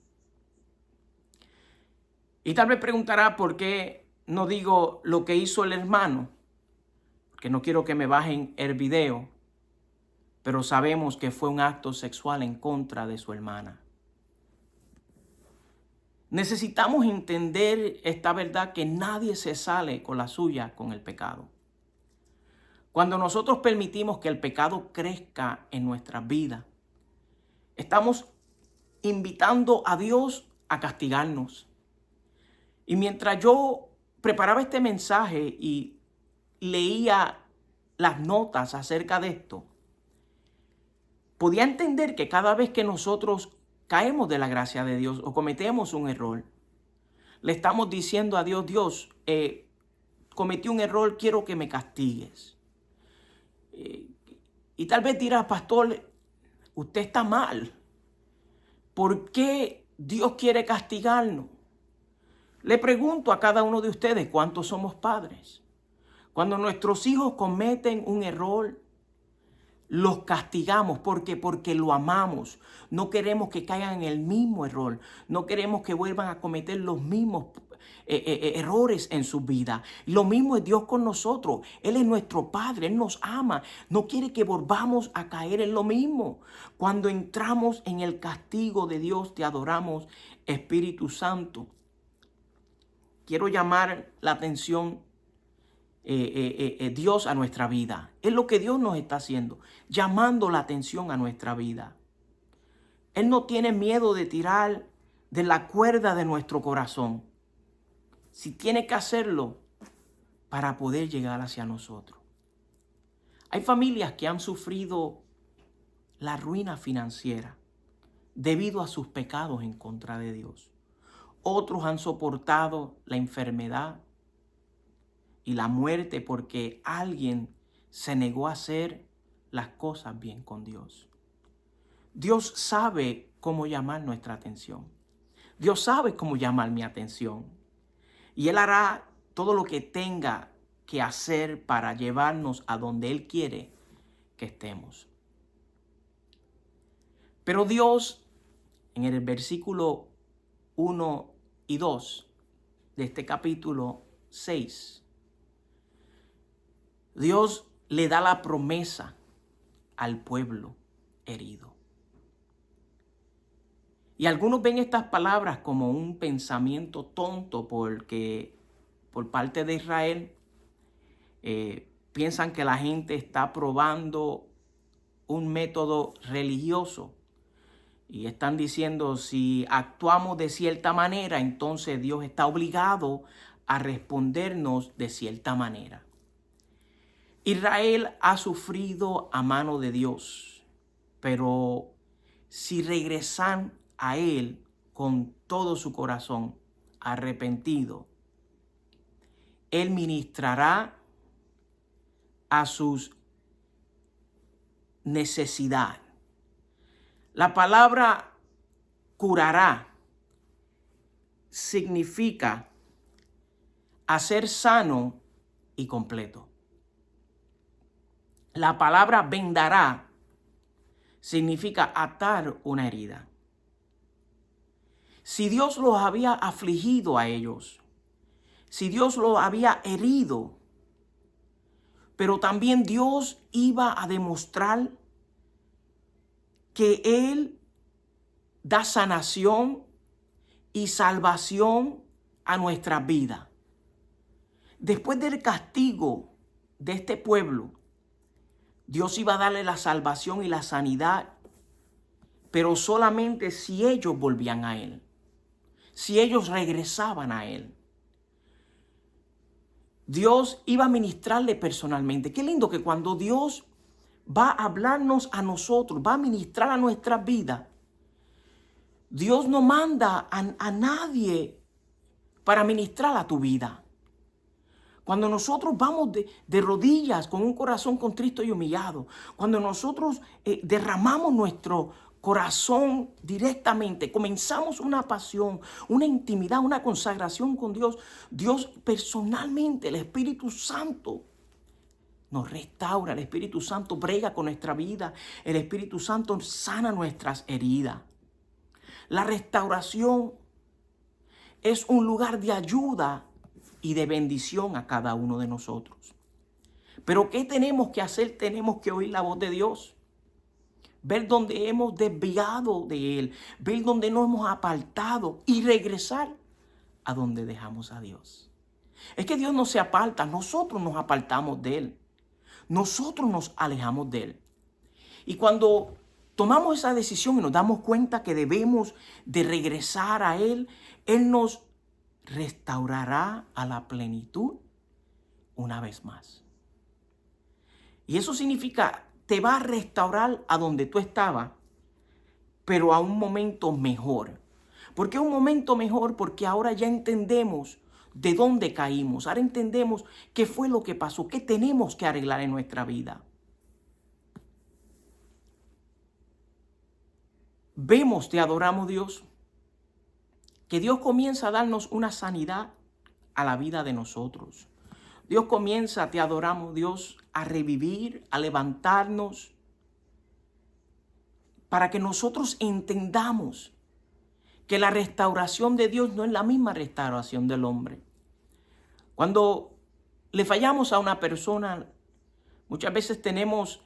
S1: Y tal vez preguntará por qué no digo lo que hizo el hermano, porque no quiero que me bajen el video, pero sabemos que fue un acto sexual en contra de su hermana. Necesitamos entender esta verdad, que nadie se sale con la suya con el pecado. Cuando nosotros permitimos que el pecado crezca en nuestras vidas, estamos invitando a Dios a castigarnos. Y mientras yo preparaba este mensaje y leía las notas acerca de esto, podía entender que cada vez que nosotros caemos de la gracia de Dios o cometemos un error, le estamos diciendo a Dios: Dios, cometí un error, quiero que me castigues. Y tal vez dirás: pastor, usted está mal. ¿Por qué Dios quiere castigarnos? Le pregunto a cada uno de ustedes: ¿cuántos somos padres? Cuando nuestros hijos cometen un error, los castigamos. ¿Por qué? Porque lo amamos. No queremos que caigan en el mismo error. No queremos que vuelvan a cometer los mismos errores en su vida. Lo mismo es Dios con nosotros. Él es nuestro Padre. Él nos ama. No quiere que volvamos a caer en lo mismo. Cuando entramos en el castigo de Dios, te adoramos, Espíritu Santo. Quiero llamar la atención Dios a nuestra vida. Es lo que Dios nos está haciendo, llamando la atención a nuestra vida. Él no tiene miedo de tirar de la cuerda de nuestro corazón, si tiene que hacerlo, para poder llegar hacia nosotros. Hay familias que han sufrido la ruina financiera debido a sus pecados en contra de Dios. Otros han soportado la enfermedad y la muerte porque alguien se negó a hacer las cosas bien con Dios. Dios sabe cómo llamar nuestra atención. Dios sabe cómo llamar mi atención. Y Él hará todo lo que tenga que hacer para llevarnos a donde Él quiere que estemos. Pero Dios, en el versículo 1 y 2 de este capítulo 6, Dios le da la promesa al pueblo herido. Y algunos ven estas palabras como un pensamiento tonto porque por parte de Israel piensan que la gente está probando un método religioso y están diciendo: si actuamos de cierta manera, entonces Dios está obligado a respondernos de cierta manera. Israel ha sufrido a mano de Dios, pero si regresan a Él con todo su corazón arrepentido, Él ministrará a sus necesidades. La palabra curará significa hacer sano y completo. La palabra vendará significa atar una herida. Si Dios los había afligido a ellos, si Dios los había herido, pero también Dios iba a demostrar que Él da sanación y salvación a nuestra vida. Después del castigo de este pueblo, Dios iba a darle la salvación y la sanidad, pero solamente si ellos volvían a Él, si ellos regresaban a Él. Dios iba a ministrarle personalmente. Qué lindo que cuando Dios va a hablarnos a nosotros, va a ministrar a nuestras vidas. Dios no manda a nadie para ministrar a tu vida. Cuando nosotros vamos de rodillas con un corazón contrito y humillado, cuando nosotros derramamos nuestro corazón directamente, comenzamos una pasión, una intimidad, una consagración con Dios, Dios personalmente, el Espíritu Santo, nos restaura, el Espíritu Santo brega con nuestra vida, el Espíritu Santo sana nuestras heridas. La restauración es un lugar de ayuda y de bendición a cada uno de nosotros. Pero ¿qué tenemos que hacer? Tenemos que oír la voz de Dios. Ver dónde hemos desviado de Él. Ver dónde nos hemos apartado y regresar a donde dejamos a Dios. Es que Dios no se aparta, nosotros nos apartamos de Él. Nosotros nos alejamos de Él. Y cuando tomamos esa decisión y nos damos cuenta que debemos de regresar a Él, Él nos restaurará a la plenitud una vez más. Y eso significa, te va a restaurar a donde tú estabas, pero a un momento mejor. ¿Por qué un momento mejor? Porque ahora ya entendemos de dónde caímos. Ahora entendemos qué fue lo que pasó, qué tenemos que arreglar en nuestra vida. Vemos, te adoramos, Dios, que Dios comienza a darnos una sanidad a la vida de nosotros. Dios comienza, te adoramos, Dios, a revivir, a levantarnos, para que nosotros entendamos que la restauración de Dios no es la misma restauración del hombre. Cuando le fallamos a una persona, muchas veces tenemos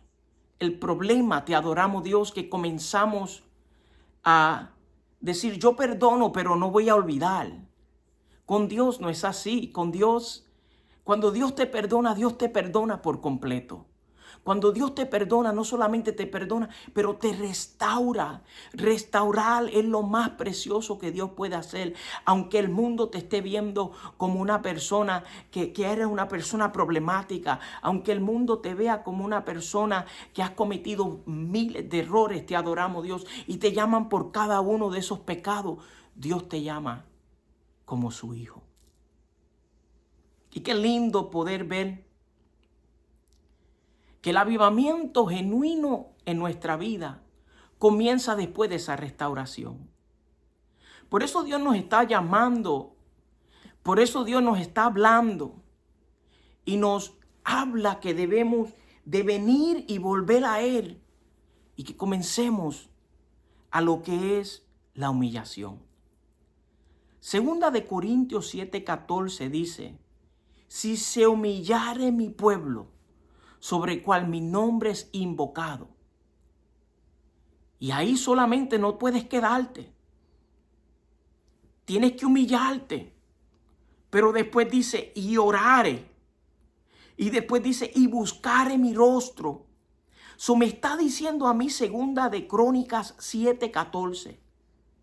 S1: el problema, te adoramos, Dios, que comenzamos a decir, yo perdono, pero no voy a olvidar. Con Dios no es así. Con Dios, cuando Dios te perdona por completo. Cuando Dios te perdona, no solamente te perdona, pero te restaura. Restaurar es lo más precioso que Dios puede hacer. Aunque el mundo te esté viendo como una persona que eres una persona problemática, aunque el mundo te vea como una persona que has cometido miles de errores, te adoramos, Dios, y te llaman por cada uno de esos pecados, Dios te llama como su hijo. Y qué lindo poder ver que el avivamiento genuino en nuestra vida comienza después de esa restauración. Por eso Dios nos está llamando, por eso Dios nos está hablando y nos habla que debemos de venir y volver a Él y que comencemos a lo que es la humillación. Segunda de Corintios 7:14 dice, si se humillare mi pueblo, sobre el cual mi nombre es invocado. Y ahí solamente no puedes quedarte. Tienes que humillarte. Pero después dice, y orare. Y después dice, y buscare mi rostro. Eso me está diciendo a mí segunda de Crónicas 7:14.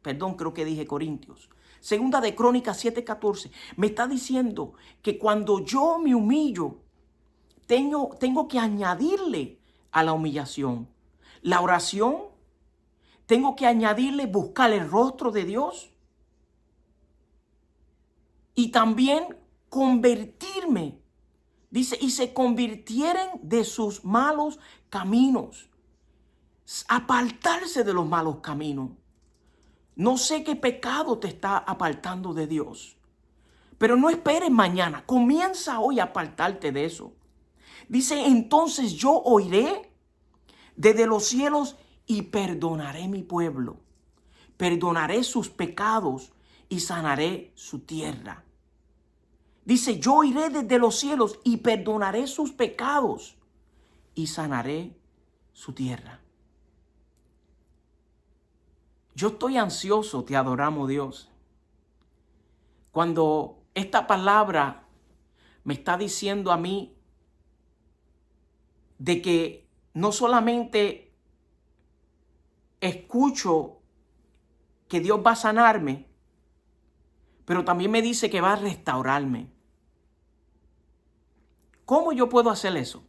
S1: Perdón, creo que dije Corintios. Segunda de Crónicas 7:14. Me está diciendo que cuando yo me humillo, tengo que añadirle a la humillación la oración. Tengo que añadirle buscar el rostro de Dios. Y también convertirme. Dice, y se convirtieren de sus malos caminos. Apartarse de los malos caminos. No sé qué pecado te está apartando de Dios. Pero no esperes mañana. Comienza hoy a apartarte de eso. Dice, entonces yo oiré desde los cielos y perdonaré mi pueblo. Perdonaré sus pecados y sanaré su tierra. Dice, yo iré desde los cielos y perdonaré sus pecados y sanaré su tierra. Yo estoy ansioso, te adoramos, Dios. Cuando esta palabra me está diciendo a mí de que no solamente escucho que Dios va a sanarme, pero también me dice que va a restaurarme. ¿Cómo yo puedo hacer eso?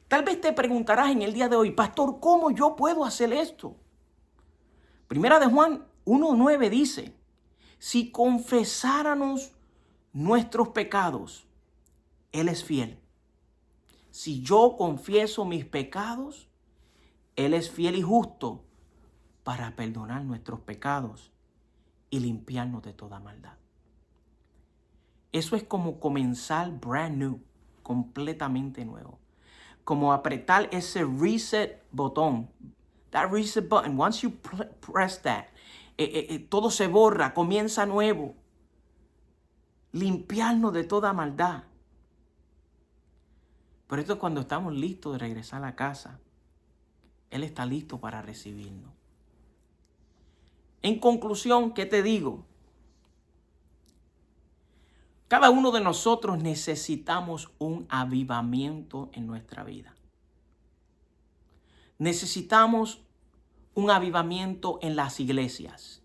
S1: Tal vez te preguntarás en el día de hoy, pastor, ¿cómo yo puedo hacer esto? Primera de Juan 1:9 dice, si confesáramos nuestros pecados, Él es fiel. Si yo confieso mis pecados, Él es fiel y justo para perdonar nuestros pecados y limpiarnos de toda maldad. Eso es como comenzar brand new, completamente nuevo. Como apretar ese reset botón. That reset button, once you press that, todo se borra, comienza nuevo. Limpiarnos de toda maldad. Pero esto es cuando estamos listos de regresar a casa. Él está listo para recibirnos. En conclusión, ¿qué te digo? Cada uno de nosotros necesitamos un avivamiento en nuestra vida. Necesitamos un avivamiento en las iglesias.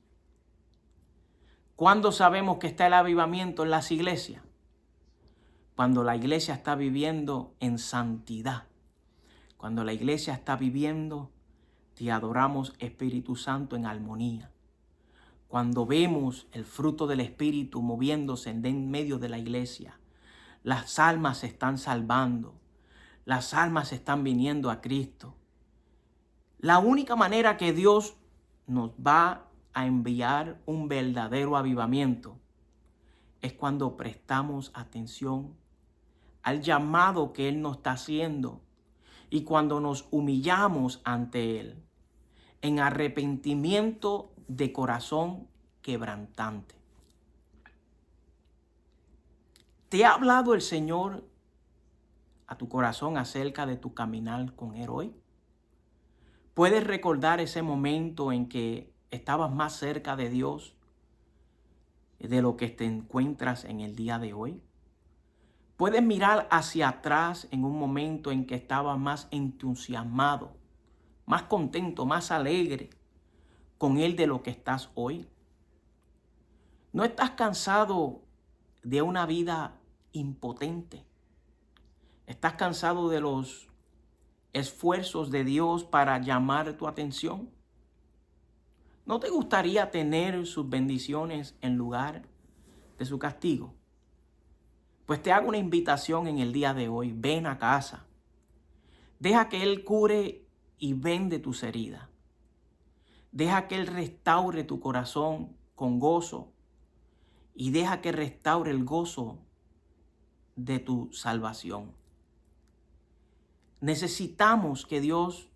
S1: ¿Cuándo sabemos que está el avivamiento en las iglesias? Cuando la iglesia está viviendo en santidad. Cuando la iglesia está viviendo, te adoramos Espíritu Santo en armonía. Cuando vemos el fruto del Espíritu moviéndose en medio de la iglesia, las almas se están salvando, las almas están viniendo a Cristo. La única manera que Dios nos va a enviar un verdadero avivamiento es cuando prestamos atención al llamado que Él nos está haciendo y cuando nos humillamos ante Él en arrepentimiento de corazón quebrantante. ¿Te ha hablado el Señor a tu corazón acerca de tu caminar con Él hoy? ¿Puedes recordar ese momento en que estabas más cerca de Dios de lo que te encuentras en el día de hoy? ¿Puedes mirar hacia atrás en un momento en que estabas más entusiasmado, más contento, más alegre con Él de lo que estás hoy? ¿No estás cansado de una vida impotente? ¿Estás cansado de los esfuerzos de Dios para llamar tu atención? ¿No te gustaría tener sus bendiciones en lugar de su castigo? Pues te hago una invitación en el día de hoy. Ven a casa. Deja que Él cure y vende tus heridas. Deja que Él restaure tu corazón con gozo y deja que restaure el gozo de tu salvación. Necesitamos que Dios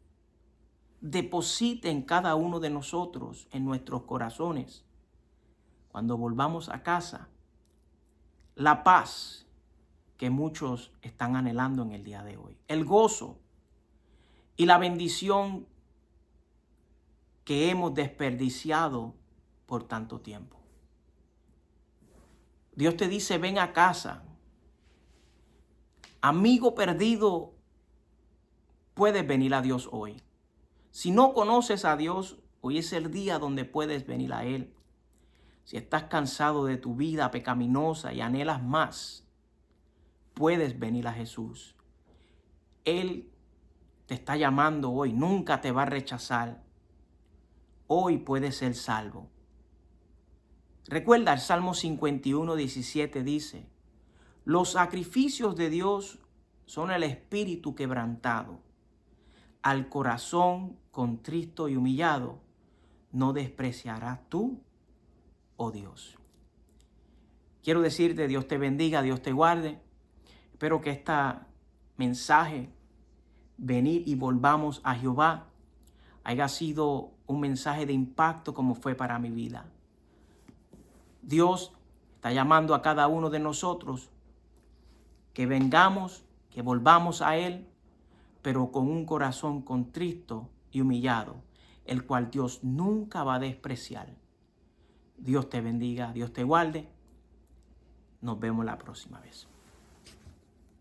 S1: deposite en cada uno de nosotros, en nuestros corazones, cuando volvamos a casa, la paz que muchos están anhelando en el día de hoy, el gozo y la bendición que hemos desperdiciado por tanto tiempo. Dios te dice, ven a casa. Amigo perdido, puedes venir a Dios hoy. Si no conoces a Dios, hoy es el día donde puedes venir a Él. Si estás cansado de tu vida pecaminosa y anhelas más, puedes venir a Jesús. Él te está llamando hoy, nunca te va a rechazar. Hoy puedes ser salvo. Recuerda, el Salmo 51:17 dice, los sacrificios de Dios son el espíritu quebrantado. Al corazón contrito y humillado, no despreciarás tú, oh Dios. Quiero decirte, Dios te bendiga, Dios te guarde. Espero que este mensaje, venir y volvamos a Jehová, haya sido un mensaje de impacto como fue para mi vida. Dios está llamando a cada uno de nosotros que vengamos, que volvamos a Él, pero con un corazón contrito y humillado, el cual Dios nunca va a despreciar. Dios te bendiga, Dios te guarde. Nos vemos la próxima vez.